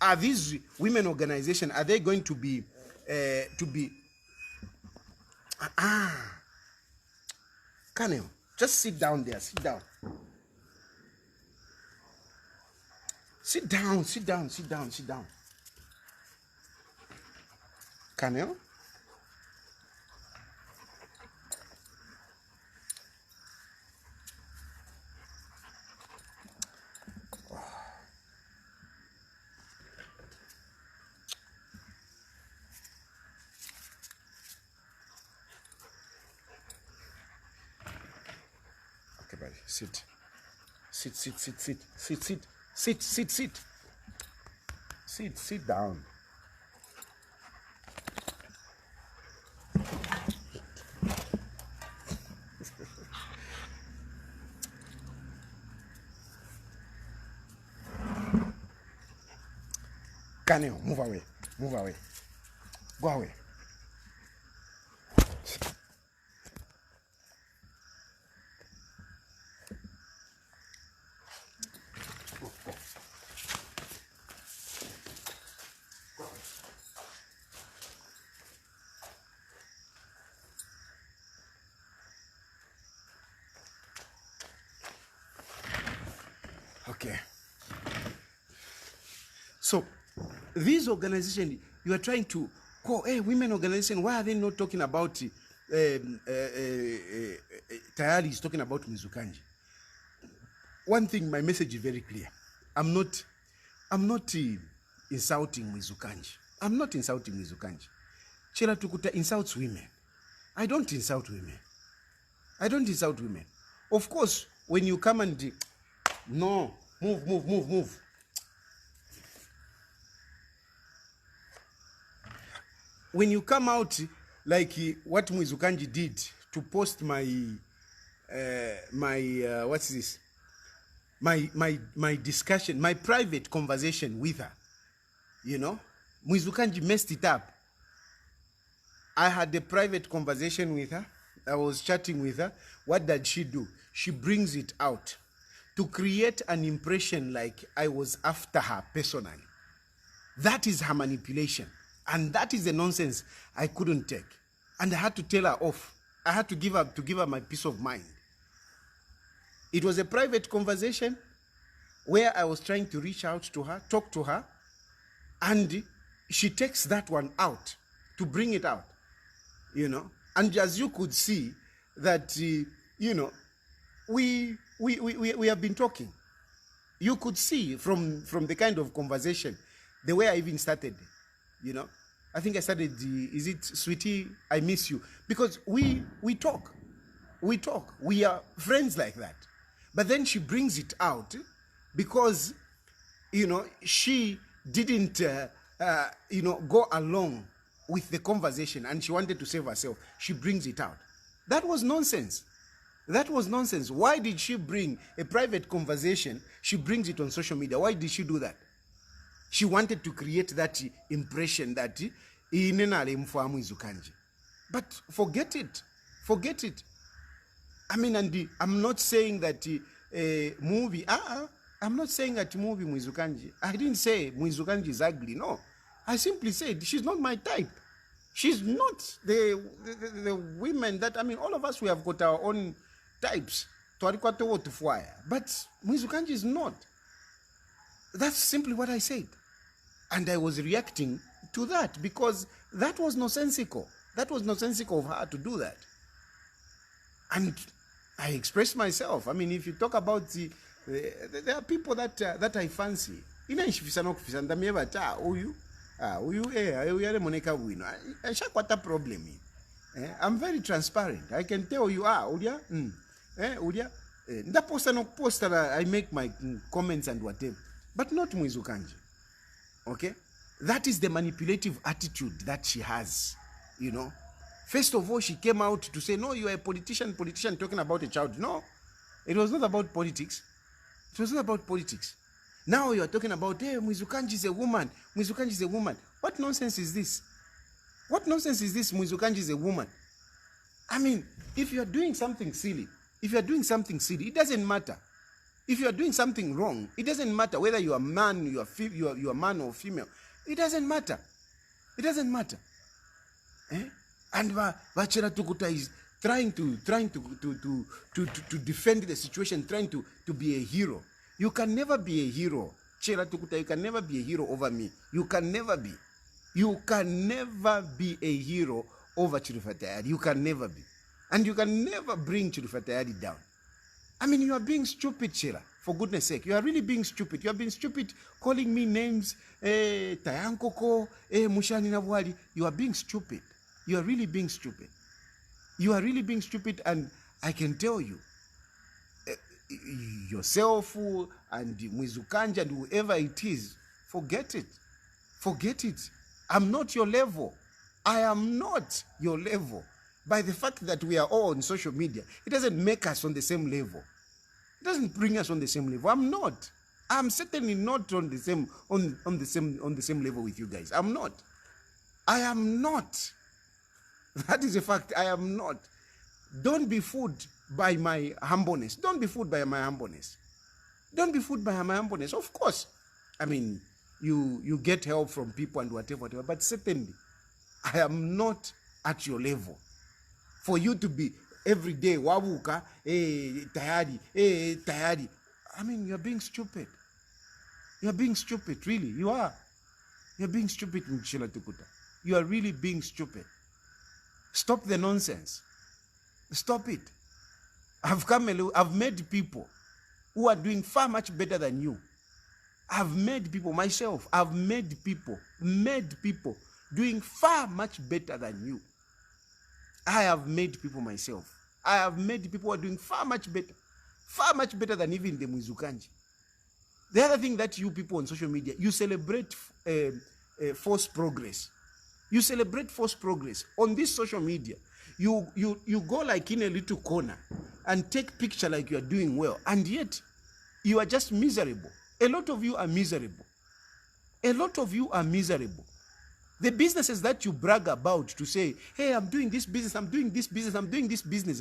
Are these women organization, are they going to be to be. Canel, just sit down there. Sit down. Sit down. Sit down. Sit down. Sit down. Canel. Buddy, sit. Sit, sit, sit, sit, sit, sit, sit, sit, sit. Sit, sit down. Canel, move away. Move away. Go away. Okay. So, this organization, you are trying to call, hey, women organization, why are they not talking about, Tayari is talking about Mizukanji. One thing, my message is very clear. I'm not insulting Mizukanji. I'm not insulting Mizukanji. Chela Tukuta insults women. I don't insult women. I don't insult women. Of course, when you come and no, move. When you come out like what Mizukanji did to post my what's this? My discussion, my private conversation with her, you know, Mizukanji messed it up. I had a private conversation with her. I was chatting with her. What did she do? She brings it out to create an impression like I was after her personally. That is her manipulation. And that is the nonsense I couldn't take. And I had to tell her off. I had to give her my peace of mind. It was a private conversation where I was trying to reach out to her, talk to her, and she takes that one out to bring it out, you know. And as you could see that, you know, we have been talking. You could see from the kind of conversation, the way I even started, you know. I think I started, is it, sweetie, I miss you? Because we talk. We talk. We are friends like that. But then she brings it out because, you know, she didn't, you know, go along with the conversation and she wanted to save herself. She brings it out. That was nonsense. That was nonsense. Why did she bring a private conversation? She brings it on social media. Why did she do that? She wanted to create that impression that but forget it. Forget it. I mean, and I'm not saying that movie, I'm not saying that movie Mwizukanji. I didn't say Mwizukanji is ugly. No. I simply said she's not my type. She's not the women that, I mean, all of us, we have got our own types. But Mwizukanji is not. That's simply what I said. And I was reacting to that because that was nonsensical. That was nonsensical of her to do that. And I expressed myself. I mean, if you talk about there are people that I fancy. I'm very transparent. I can tell you, I make my comments and whatever. But not Mwizukanji. Okay? That is the manipulative attitude that she has, you know. First of all, she came out to say, no, you are a politician talking about a child. No, it was not about politics. It was not about politics. Now you are talking about, hey, Mwizukanji is a woman. Mwizukanji is a woman. What nonsense is this? What nonsense is this, Mwizukanji is a woman? I mean, if you are doing something silly, it doesn't matter. If you are doing something wrong, it doesn't matter whether you are man, you are man or female. It doesn't matter. It doesn't matter. And Bachela Tukuta is trying to defend the situation, trying to be a hero. You can never be a hero. Chela Tukuta, you can never be a hero over me. You can never be. You can never be a hero over Chirufatayari. You can never be. And you can never bring Chirufatayari down. I mean, you are being stupid, Chela. For goodness sake, you are really being stupid. You have been stupid calling me names, Tayankoko, Mushani Nabwali. You are being stupid. You are really being stupid. You are really being stupid, and I can tell you, yourself and Mwizukanja and whoever it is, forget it. Forget it. I'm not your level. I am not your level. By the fact that we are all on social media, it doesn't make us on the same level. It doesn't bring us on the same level. I'm not. I'm certainly not on the same level with you guys. I'm not. I am not. That is a fact. I am not. Don't be fooled by my humbleness. Don't be fooled by my humbleness. Don't be fooled by my humbleness. Of course, I mean, you get help from people and whatever, but certainly, I am not at your level. For you to be every day, wabuka, tayari. I mean, you're being stupid. You're being stupid, really. You are. You're being stupid, Michela Tukuta. You are really being stupid. Stop the nonsense. Stop it. I've made people who are doing far much better than you. I've made people myself. I've made people doing far much better than you. I have made people myself. I have made people who are doing far much better than even the Mwizukanji. The other thing that you people on social media, you celebrate false progress. You celebrate false progress. On this social media, you go like in a little corner and take picture like you are doing well, and yet you are just miserable. A lot of you are miserable. A lot of you are miserable. The businesses that you brag about to say, hey, I'm doing this business, I'm doing this business, I'm doing this business,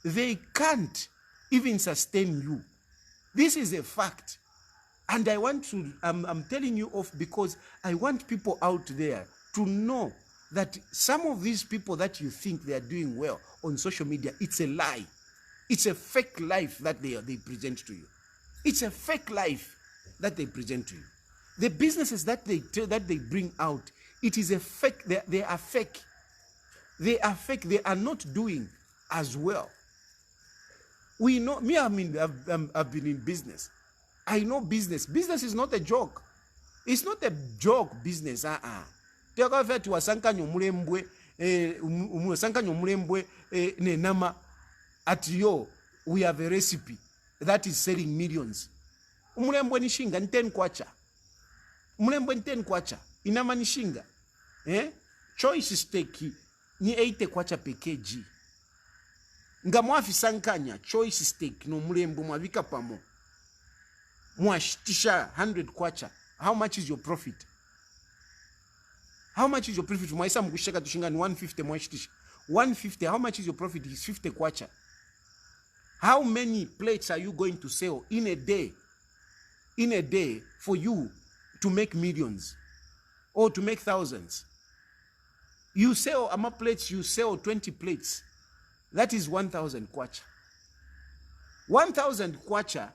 they can't even sustain you. This is a fact. And I want to, I'm telling you off because I want people out there to know that some of these people that you think they are doing well on social media, it's a lie. It's a fake life that they present to you. It's a fake life that they present to you. The businesses that they bring out, it is a fake. They are fake. They are fake. They are not doing as well. We know. Me, I mean, I've been in business. I know business. Business is not a joke. It's not a joke. Business. At yo, we have a recipe that is selling millions. Umulembwe nishinga 10 kwacha. Umulembwe 10 kwacha. Inama nishinga. Choice steak ni 8 kwacha per kg. Nga mwafi sankanya choice steak no mulembwe mwavika pamo. Mwashitisha 100 kwacha. How much is your profit? How much is your profit? Mwaisa mkushaka tushinga ni 150 mwashitisha. 150, how much is your profit? Is 50 kwacha. How many plates are you going to sell in a day? In a day for you to make millions or to make thousands? You sell plates, you sell 20 plates. That is 1,000 kwacha. 1,000 kwacha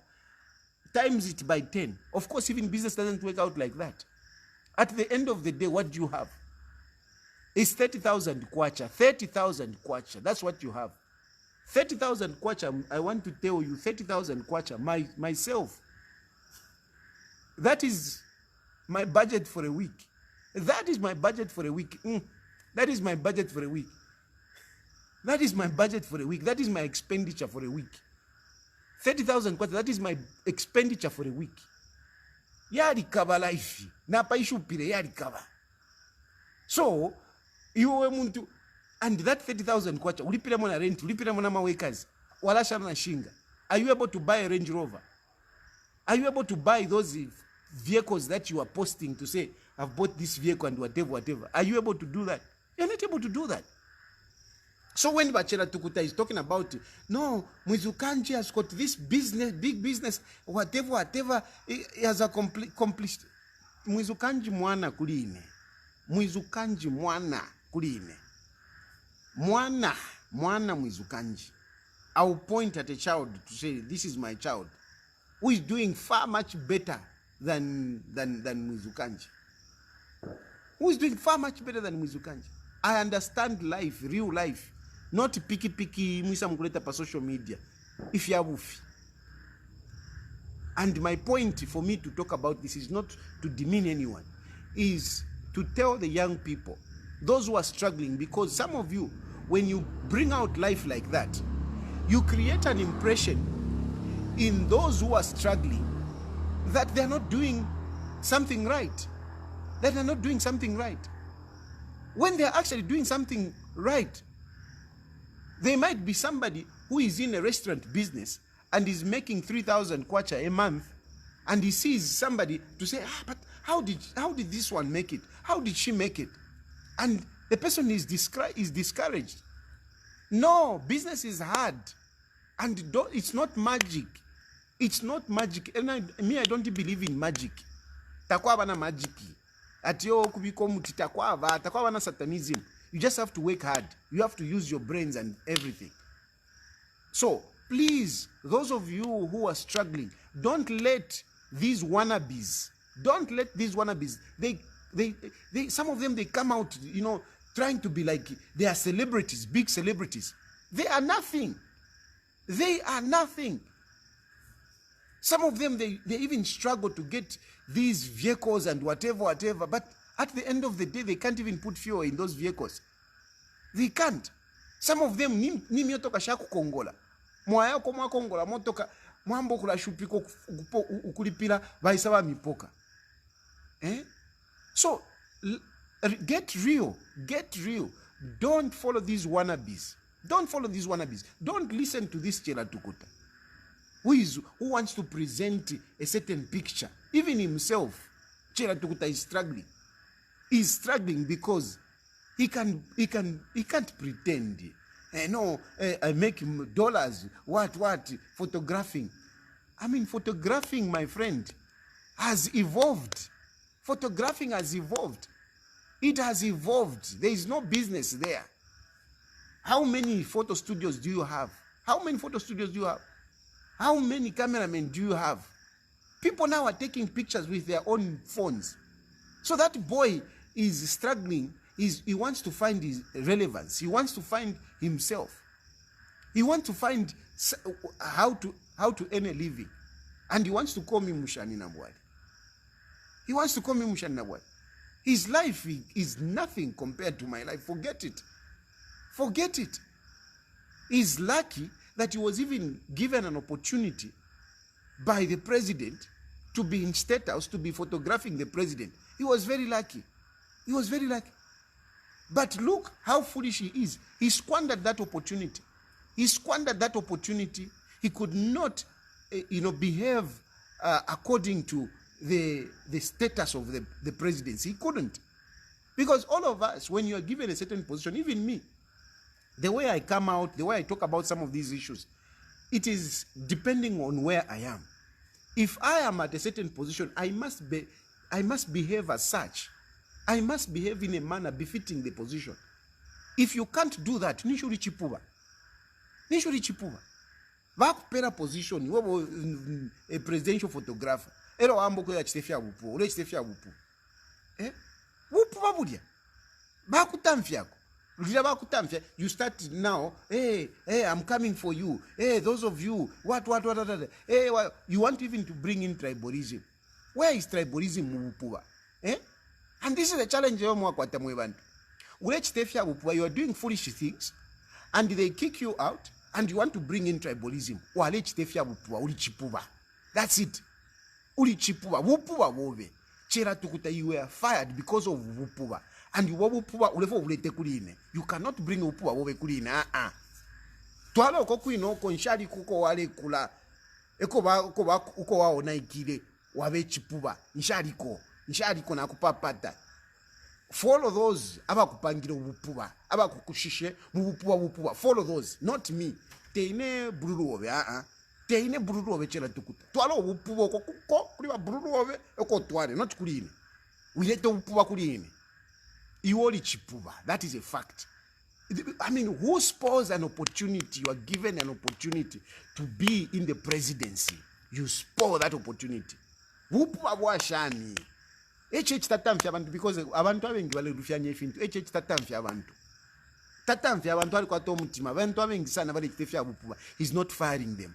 times it by 10. Of course, even business doesn't work out like that. At the end of the day, what do you have? It's 30,000 kwacha. 30,000 kwacha. That's what you have. 30,000 kwacha. I want to tell you, 30,000 kwacha. Myself. That is my budget for a week. That is my budget for a week. That is my budget for a week. That is my budget for a week. That is my expenditure for a week. 30,000 kwacha. That is my expenditure for a week. Yari kaba life. Napa ishu pire yari kaba. So, you muntu, and that 30,000 kwacha, ulipira mona rent, ulipira mona workers, walasha na shinga. Are you able to buy a Range Rover? Are you able to buy those vehicles that you are posting to say, I've bought this vehicle and whatever? Are you able to do that? You're not able to do that. So when Bachela Tukuta is talking about, no, Mwizukanji has got this business, big business, whatever, he has accomplished. Mwizukanji mwana kuline. Mwizukanji mwana kuline. mwana mwizukanji. I'll point at a child to say, this is my child, who is doing far much better than Mwizukanji. Who is doing far much better than Mwizukanji. I understand life, real life, not piki mwisa mkuleta pa social media. If you have ufi. And my point for me to talk about this is not to demean anyone, is to tell the young people, those who are struggling, because some of you, when you bring out life like that, you create an impression in those who are struggling that they're not doing something right. That they're not doing something right. When they're actually doing something right, there might be somebody who is in a restaurant business and is making 3,000 kwacha a month, and he sees somebody to say, but how did this one make it? How did she make it? And the person is discouraged. No, business is hard, and it's not magic. It's not magic. And I don't believe in magic. Takwa na magic. Atio kubiko muti takwa na satanism. You just have to work hard. You have to use your brains and everything. So please, those of you who are struggling, don't let these wannabes. Don't let these wannabes. They some of them, they come out, trying to be like they are celebrities, big celebrities. They are nothing. They are nothing. Some of them, they even struggle to get these vehicles and whatever. But at the end of the day, they can't even put fuel in those vehicles. They can't. Some of them, ni miotoka shaku kongola. Mwayako mwa kongola, motoka, mwambo kula shupiko ukulipila, vaisaba mipoka. So, get real. Get real. Don't follow these wannabes. Don't follow these wannabes. Don't listen to this Chela Tukuta, who wants to present a certain picture. Even himself, Chela Tukuta is struggling. He's struggling because he can't pretend. I make dollars. What? Photographing. I mean, photographing, my friend, has evolved. Photographing has evolved. It has evolved. There is no business there. How many photo studios do you have? How many photo studios do you have? How many cameramen do you have? People now are taking pictures with their own phones. So that boy is struggling. He wants to find his relevance. He wants to find himself. He wants to find how to earn a living. And he wants to call me Mushani Nabwali. He wants to call me Mushani Nabwali. His life is nothing compared to my life. Forget it. Forget it. He's lucky that he was even given an opportunity by the president to be in State House, to be photographing the president. He was very lucky. He was very lucky. But look how foolish he is. He squandered that opportunity. He squandered that opportunity. He could not, behave according to the status of the presidency. He couldn't. Because all of us, when you are given a certain position, even me, the way I come out, the way I talk about some of these issues, it is depending on where I am. If I am at a certain position, I must behave as such. I must behave in a manner befitting the position. If you can't do that, nishuri chipuba. Nishuri chipuba. Vakupera position, you a presidential photographer. Ero ambo kwa chitefia wupu, ule chitefia wupu. Wupu babudia. Bakutamfiako. You start now, hey, I'm coming for you. Hey, those of you, what. Hey, you want even to bring in tribalism. Where is tribalism mupuwa? And this is the challenge you are doing foolish things, and they kick you out, and you want to bring in tribalism. That's it. Chera Tukuta, you were fired because of wupuwa. And you cannot bring upuwa wowe kuline. Twala kokuino konshali kuko wale kula. Uko wao naikile wawe chipuba. Nshali na kupapata. Follow those abakupangira upuwa. Abakukushishe wupuwa. Follow those, not me. Teine bururu wowe. Teine bururu wowe Chera Tukuta. Twala upuwa kuko kuliwa bururu wowe eko twale, not kuline. Wilete upuwa kuline. Iwoli chipuba. That is a fact. I mean, who spoils an opportunity? You are given an opportunity to be in the presidency. You spoil that opportunity. Vupuva bwashani. Eche tatamfya abantu because abantu abengi balirufyanya efintu. Eche tatamfya abantu. Tatamfya abantu ali kwato mutima. Abantu abengi sana bali kitefya vupuva. He's not firing them.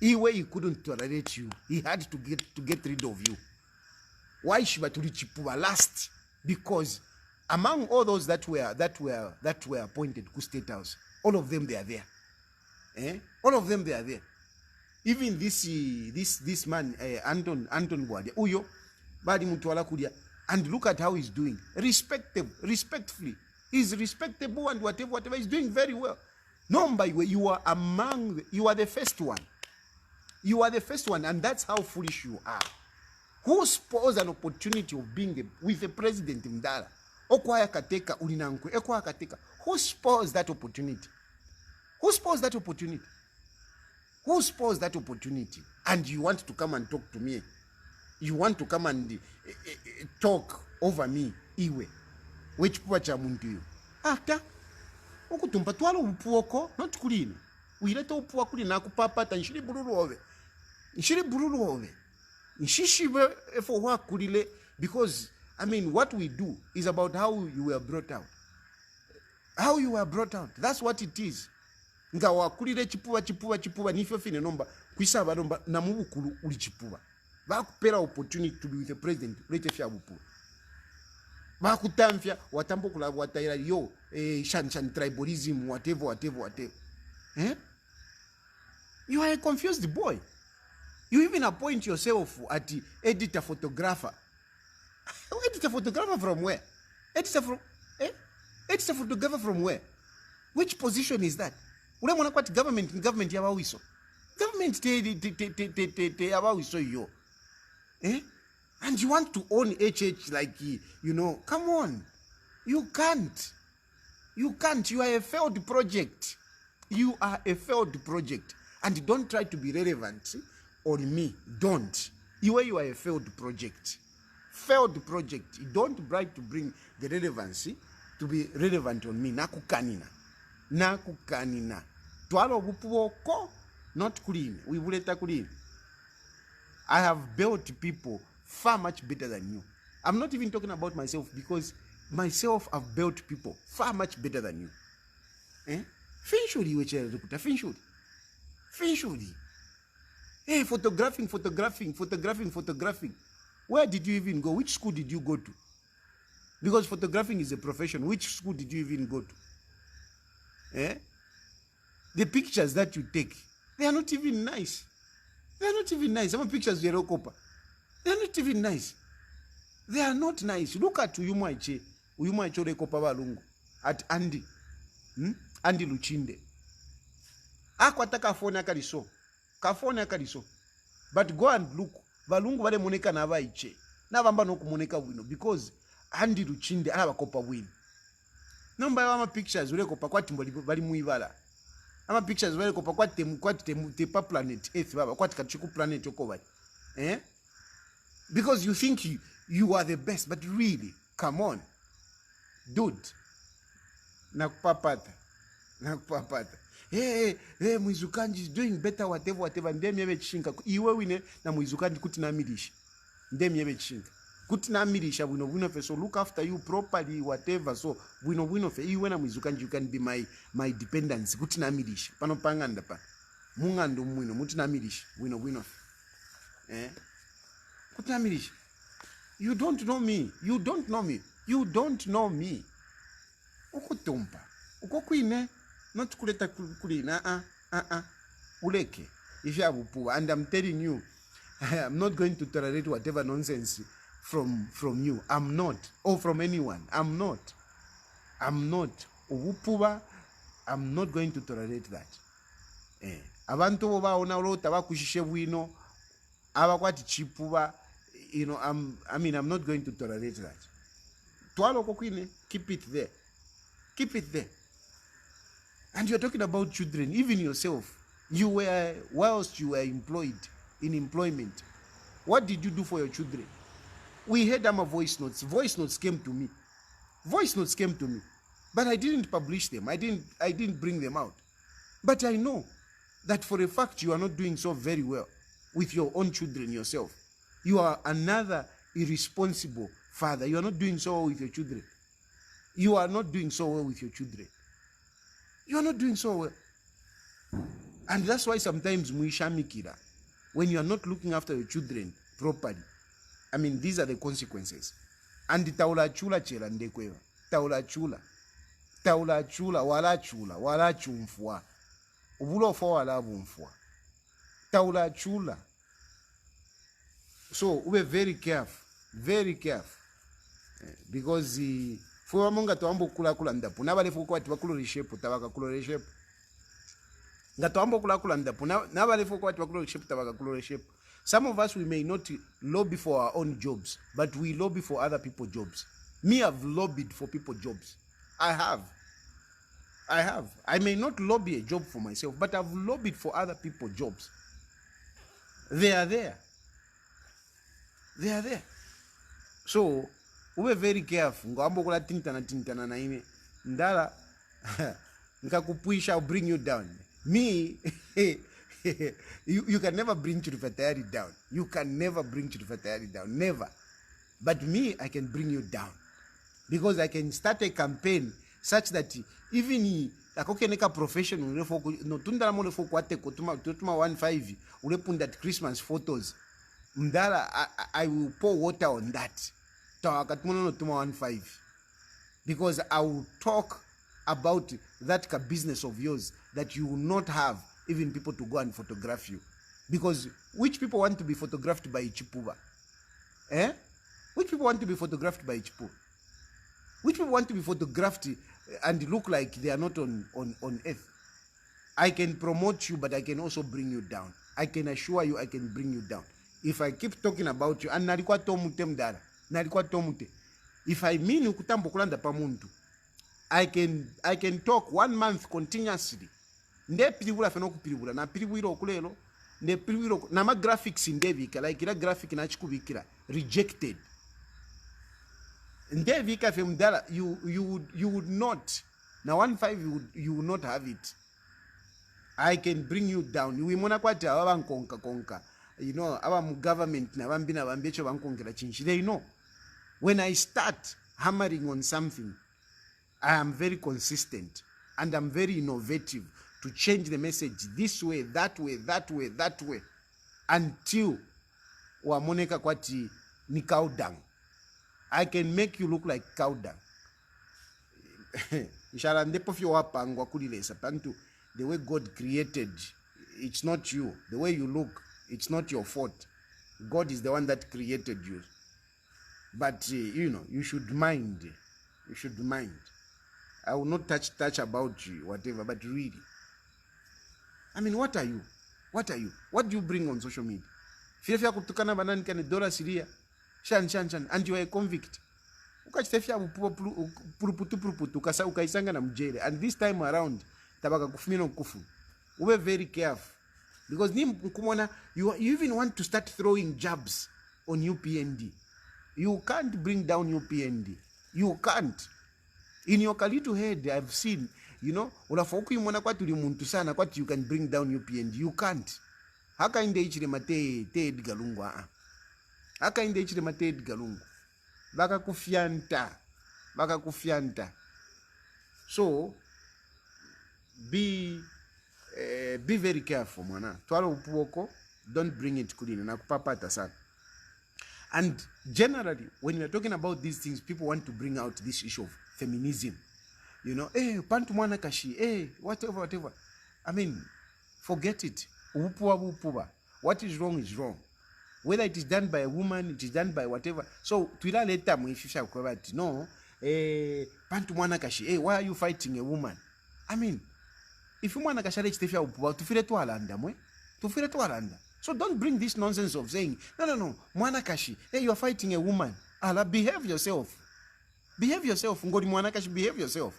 Iwe he couldn't tolerate you. He had to get rid of you. Why shiba tulichipuva last? Because among all those that were appointed to State House, all of them they are there. All of them they are there. Even this man Anton Bwade, Uyo, Badi Mutwala Kudia, and look at how he's doing. Respectfully. He's respectable and whatever he's doing very well. No, by the way, you are the first one. You are the first one, and that's how foolish you are. Who spoils an opportunity of being with the president in Dala? Okwaya kateka ulinanku, okwaya kateka. Who spoils that opportunity? Who spoils that opportunity? Who spoils that opportunity? And you want to come and talk to me? You want to come and talk over me? Iwe. Which puacha muntu you? After? Okutumpa twalo upuoko, not kulini. Uileta upuwa kulina kupapata nshiri bururu ove. Nshiri bururu ove. Nshishibe for what kulile, because I mean, what we do is about how you were brought out. How you were brought out. That's what it is. Nga wakulile chipuwa nifyo fine nomba kuisaba nomba na mubukulu uli chipuwa. Bakupera opportunity to be with the president ulete fya bupuwa. Bakutamfya watambo kula wataira yo shan tribalism whatever. You are a confused boy. You even appoint yourself at the editor photographer. Editor photographer from where? Editor photographer from where? Which position is that? Ulemona kwati government yabawiso. Government te yabawiso yo. And you want to own HH like, you know, come on. You can't. You can't. You are a failed project. You are a failed project. And don't try to be relevant on me. Don't. You are a failed project. Failed project. You don't try to bring the relevancy to be relevant on me. Nakukanina. Twalo bupuoko, not clean. We will let clean. I have built people far much better than you. I'm not even talking about myself, because myself I've built people far much better than you. Finshuri wechera rukuta finshuri. Hey, photographing. Where did you even go? Which school did you go to? Because photographing is a profession. Which school did you even go to? The pictures that you take, they are not even nice. Some pictures they are not even nice. They are not nice. Look at Uyumaiche Rekopa Lungu at Andy Luchinde. Akwataka kafona kaliso. But go and look. Balungu wale moneka na abaiche. Na bamba no kumoneka wino, because Andy Luchinde ala bakopa win. Namba ya ama pictures ule kopa kwa timbo bali muibala. Ama pictures wale kopa kwa tepa planet Earth baba kwa tikachiku planet yoko bali. Because you think you are the best, but really, come on. Dude. Nakupapata. Hey, Mwizukanji is doing better, whatever. Ndemi yebe chishinka. Iwe wine na Mwizukanji kutina midishi. Ndemi yebe chishinka. Kutina midishi wino fe. So look after you properly, whatever. So wino fe. Iwe na Mwizukanji, you can be my dependence. Kutina midishi. Pano panganda pa. Mungando mwino. Mutina midishi. Wino fe. Kutina midishi. You don't know me. Ukutumpa. Ukokuine. Not kuleta kulina. Uleke. If you have upuwa. And I'm telling you, I'm not going to tolerate whatever nonsense from you. I'm not. Or from anyone. I'm not. Upuwa. I'm not going to tolerate that. Abantu baona ulota bakushishe wino. Abakwati chipuwa. You know, I'm not going to tolerate that. Twalo kokwine, keep it there. And you're talking about children, even yourself. Whilst you were employed, in employment, what did you do for your children? We heard them voice notes. Voice notes came to me. But I didn't publish them. I didn't bring them out. But I know that for a fact you are not doing so very well with your own children yourself. You are another irresponsible father. You are not doing so well with your children. You are not doing so well with your children. You are not doing so well. And that's why sometimes muishamikira, when you are not looking after your children properly, I mean, these are the consequences. And taula chula chela ndekwewa. Taula chula. Taula chula, wala chumfwa. Ubulo fo wala bumfwa. Taula chula. So, we very careful. Very careful. Because for monga to ambo kula ndapu. Nabale fuko wati wakulo rishepu, tabaka kulo rishepu. Ngato ambo kula ndapu. Nabale fuko wati wakulo rishepu, tabaka kulo rishepu. Some of us, we may not lobby for our own jobs, but we lobby for other people's jobs. Me, I've lobbied for people's jobs. I have. I may not lobby a job for myself, but I've lobbied for other people's jobs. They are there. They are there. So, we are very careful. Ngambo kula tintana na ine. Ndala, nkakupuisha, I'll bring you down. Me, you can never bring Chirifatayari down. You can never bring Chirifatayari down. Never. But me, I can bring you down. Because I can start a campaign such that even akokeneka profession no tundala mole foko ate kotuma 15 ulepunda at Christmas photos. Mdala, I will pour water on that. Because I will talk about that business of yours that you will not have even people to go and photograph you. Because which people want to be photographed by Chipuba? Which people want to be photographed by Chipu? Which people want to be photographed and look like they are not on earth? I can promote you, but I can also bring you down. I can assure you I can bring you down. If I keep talking about you, and nalikuwa tomute mdara, nalikuwa tomute. If I mean ukutambo kulanda pamuntu, I can talk 1 month continuously. Nde pilibula feno kupilibula na pilibwiro okulelo nde pilibwiro na ma graphics ndevika like ila graphic na chikubikira rejected. Ndevika fe mdala you would not na 15 you would not have it. I can bring you down. You imona kwati awa konka. You know, our government na bambina bambecho bankongera chinchi. They know. When I start hammering on something, I am very consistent and I'm very innovative to change the message this way, that way, until wamoneka kwati ni cow dung. I can make you look like cow dung. Inshallah, ndepo fyo wapangwa kulilesa pantu. The way God created, it's not you. The way you look, it's not your fault. God is the one that created you. But, you know, you should mind. You should mind. I will not touch about you, whatever, but really. I mean, what are you? What are you? What do you bring on social media? Fia kutukana banani kane dola siria. Shan. And you are a convict. Ukachitefia puruputu kasa ukaisanga na mjele. And this time around, tabaka kufumino kufu. We're very careful. Because you even want to start throwing jabs on UPND. You can't bring down UPND. You can't. In your Kalitu head, I've seen, you know, unafoku imona kwa tulimuntu sana kwa you can bring down UPND. You can't. Hakainde Hichilema te Edgar Lungu. Hakainde Hichilema te Edgar Lungu. Baka kufianta. So, be very careful, mwana. Twalo upuoko, don't bring it kulini. Nakupapata sana. And generally, when we are talking about these things, people want to bring out this issue of feminism. You know, pantu mwana kashi, whatever. I mean, forget it. Upuwa. What is wrong is wrong. Whether it is done by a woman, it is done by whatever. So, tuila leta mwifisha kwabati, no, pantu mwana kashi, why are you fighting a woman? I mean, if you mwana kashale chitefia upuwa, tufire tu alanda. So don't bring this nonsense of saying, no, Mwanakashi, you are fighting a woman. Allah, behave yourself. Behave yourself. Ngori Mwanakashi, behave yourself.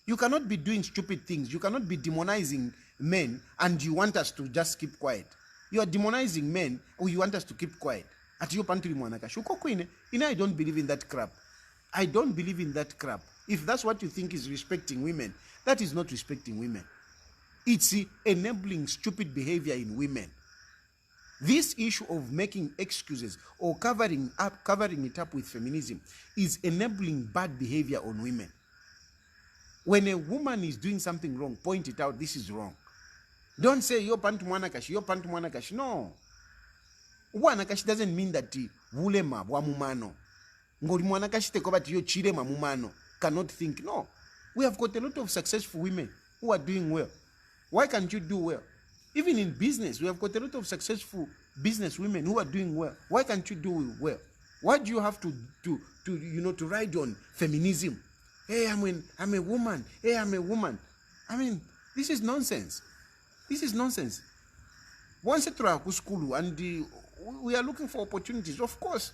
You cannot be doing stupid things. You cannot be demonizing men and you want us to just keep quiet. You are demonizing men or you want us to keep quiet. At your pantry Mwanakashi. I don't believe in that crap. If that's what you think is respecting women, that is not respecting women. It's enabling stupid behavior in women. This issue of making excuses or covering it up with feminism is enabling bad behavior on women. When a woman is doing something wrong, point it out, this is wrong. Don't say, yo pantu mwanakashi, yo pantu mwanakashi. No. Mwanakashi doesn't mean that vulema wa mumano. Ngori mwanakashi tekobati yo chilema mumano. Cannot think. No. We have got a lot of successful women who are doing well. Why can't you do well? Even in business, we have got a lot of successful business women who are doing well. Why can't you do well? Why do you have to ride on feminism? Hey, I'm a woman. Hey, I'm a woman. I mean, this is nonsense. This is nonsense. Once school and we are looking for opportunities. Of course,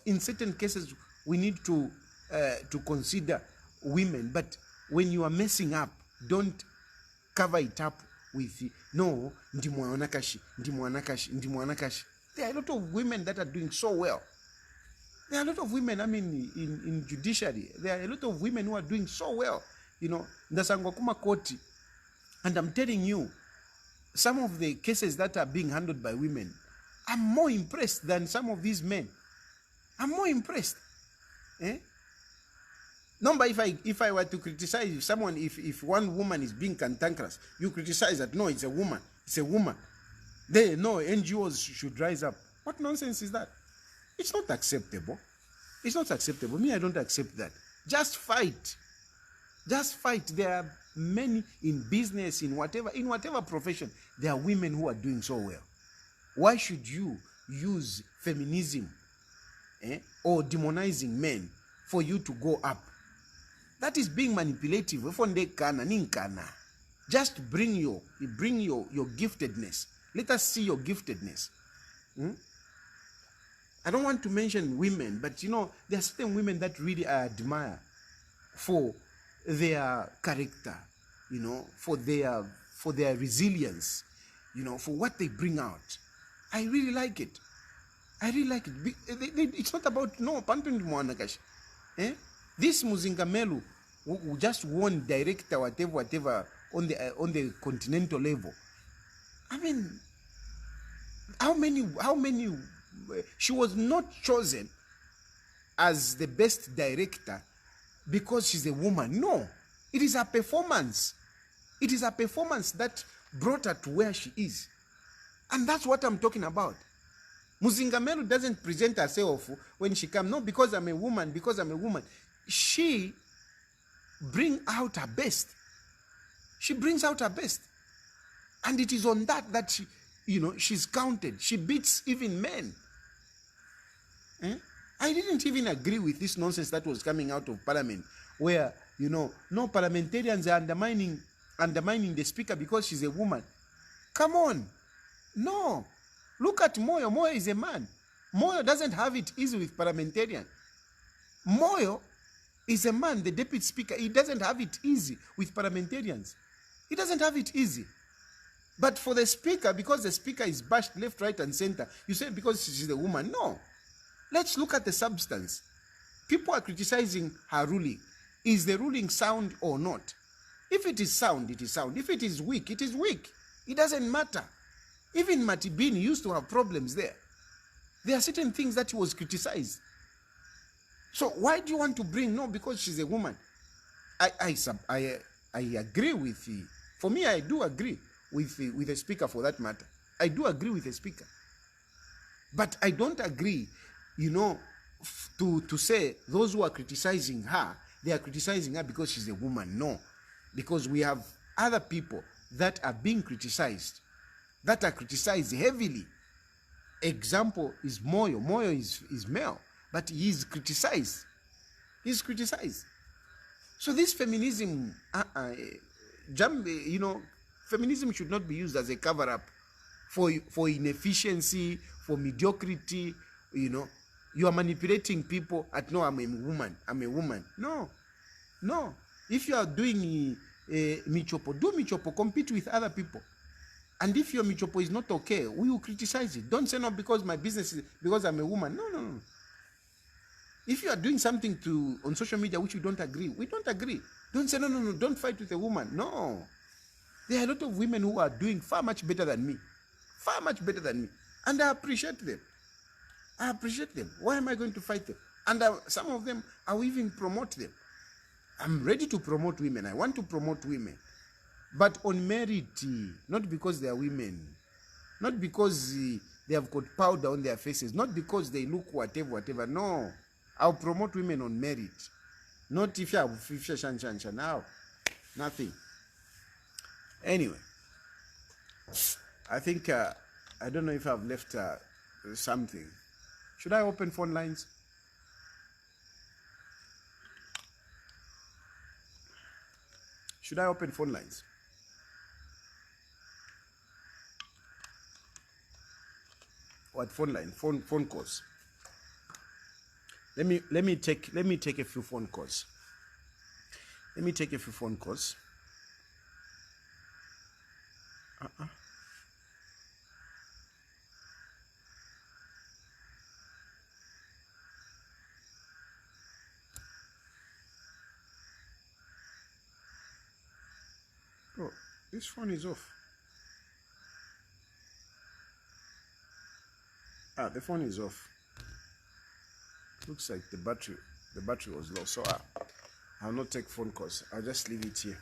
in certain cases we need to consider women. But when you are messing up, don't cover it up with no ndimwanakashi. There are a lot of women that are doing so well. There are a lot of women, I mean, in judiciary, there are a lot of women who are doing so well. Ndasangwa kuma koti. And I'm telling you, some of the cases that are being handled by women, I'm more impressed than some of these men. I'm more impressed. No, but if I were to criticize someone, if one woman is being cantankerous, you criticize that, no, it's a woman. It's a woman. No, NGOs should rise up. What nonsense is that? It's not acceptable. It's not acceptable. Me, I don't accept that. Just fight. Just fight. There are many in business, in whatever profession, there are women who are doing so well. Why should you use feminism or demonizing men for you to go up? That is being manipulative. Just bring your giftedness. Let us see your giftedness. I don't want to mention women, but there are certain women that really I admire for their character, for their resilience, for what they bring out. I really like it. I really like it. It's not about Pantundi Mwanakash. This Muzingamelu who just won director whatever on the continental level. I mean, how many she was not chosen as the best director because she's a woman. No, it is her performance. It is her performance that brought her to where she is. And that's what I'm talking about. Muzingamelu doesn't present herself when she comes, no, because I'm a woman, She brings out her best. She brings out her best. And it is on that she, she's counted. She beats even men. I didn't even agree with this nonsense that was coming out of parliament where, no parliamentarians are undermining the speaker because she's a woman. Come on. No. Look at Moyo. Moyo is a man. Moyo doesn't have it easy with parliamentarians. Moyo is a man, the deputy speaker. He doesn't have it easy with parliamentarians. He doesn't have it easy. But for the speaker, because the speaker is bashed left, right, and center, you say because she's a woman. No. Let's look at the substance. People are criticizing her ruling. Is the ruling sound or not? If it is sound, it is sound. If it is weak, it is weak. It doesn't matter. Even Matibini used to have problems there. There are certain things that he was criticized. So why do you want to bring, no, because she's a woman? I agree with the, for me, I do agree with the speaker for that matter. I do agree with the speaker. But I don't agree, to say those who are criticizing her, they are criticizing her because she's a woman. No. Because we have other people that are being criticized, that are criticized heavily. Example is Moyo. Moyo is male, but he is criticized. He's criticized. So this feminism, feminism should not be used as a cover-up for inefficiency, for mediocrity. You are manipulating people at, no, I'm a woman. No. If you are doing michopo, do michopo, compete with other people. And if your michopo is not okay, we will criticize it. Don't say, no, because my business is, because I'm a woman. No. If you are doing something on social media which you don't agree, we don't agree. Don't say, no, don't fight with a woman. No. There are a lot of women who are doing far much better than me. Far much better than me. And I appreciate them. I appreciate them. Why am I going to fight them? And some of them, I will even promote them. I'm ready to promote women. I want to promote women. But on merit, not because they are women. Not because they have got powder on their faces. Not because they look whatever. No. I'll promote women on merit. Not if you have now. Nothing. Anyway. I think, I don't know if I've left something. Should I open phone lines? Should I open phone lines? What phone line? Phone calls. Let me take a few phone calls. Let me take a few phone calls. Oh, this phone is off. The phone is off. Looks like the battery was low. So I'll not take phone calls. I'll just leave it here.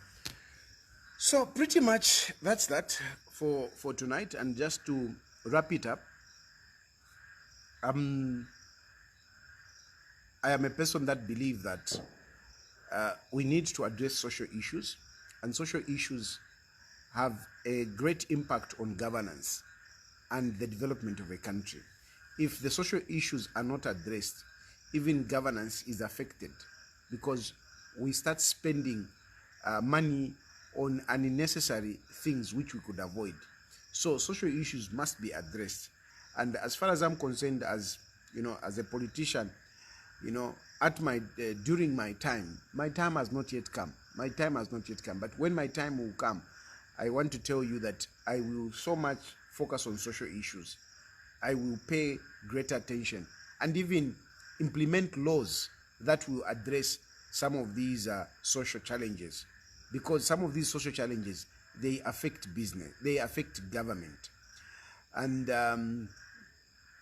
So pretty much that's that for tonight. And just to wrap it up, I am a person that believes that we need to address social issues, and social issues have a great impact on governance and the development of a country. If the social issues are not addressed, even governance is affected, because we start spending money on unnecessary things which we could avoid. So social issues must be addressed. And as far as I'm concerned, as you know, as a politician, you know, at my during my time has not yet come. My time has not yet come. But when my time will come, I want to tell you that I will so much focus on social issues. I will pay great attention and even implement laws that will address some of these social challenges, because some of these social challenges, they affect business, they affect government. And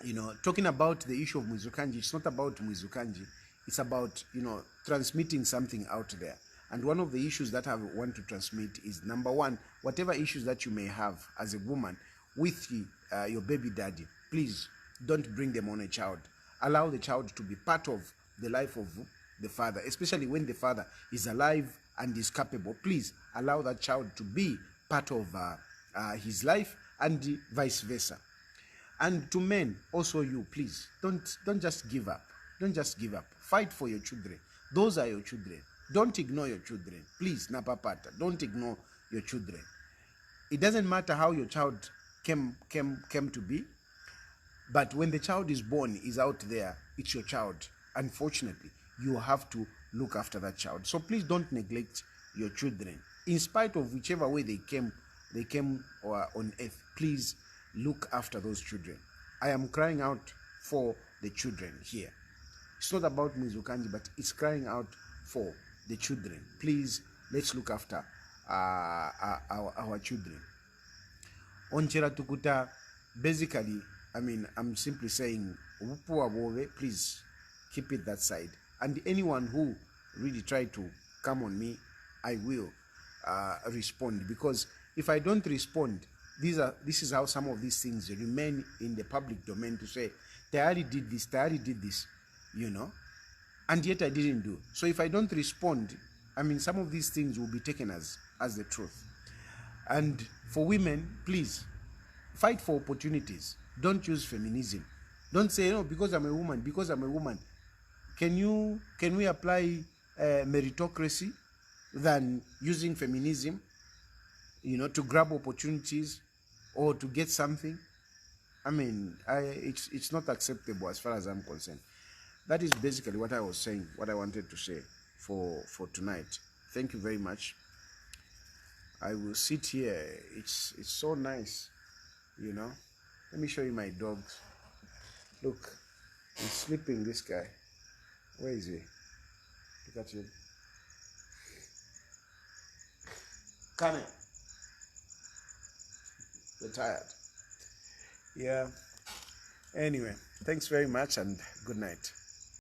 you know, talking about the issue of Mwizukanji, it's not about Mwizukanji, it's about, you know, transmitting something out there. And one of the issues that I want to transmit is, number one, whatever issues that you may have as a woman with your baby daddy, please don't bring them on a child. Allow the child to be part of the life of the father, especially when the father is alive and is capable. Please allow that child to be part of his life, and vice versa. And to men, also, you, please, don't just give up. Don't just give up. Fight for your children. Those are your children. Don't ignore your children. Please, Napapata, don't ignore your children. It doesn't matter how your child came to be, but when the child is born, is out there, it's your child. Unfortunately, you have to look after that child. So please don't neglect your children. In spite of whichever way they came on earth, please look after those children. I am crying out for the children here. It's not about Mwizukanji, but it's crying out for the children. Please, let's look after our children. Onchera tukuta, basically, I mean, I'm simply saying, please keep it that side. And anyone who really try to come on me, I will respond, because if I don't respond, this is how some of these things remain in the public domain, to say, Tayari did this, you know, and yet I didn't do. So if I don't respond, I mean, some of these things will be taken as the truth. And for women, please fight for opportunities. Don't use feminism. Don't say, no, because I'm a woman. Can we apply meritocracy than using feminism, you know, to grab opportunities or to get something? I mean, it's not acceptable as far as I'm concerned. That is basically what I was saying, what I wanted to say for tonight. Thank you very much. I will sit here. It's so nice, you know. Let me show you my dogs. Look, he's sleeping, this guy. Where is he? Look at him. Come here. We're tired. Yeah. Anyway, thanks very much and good night.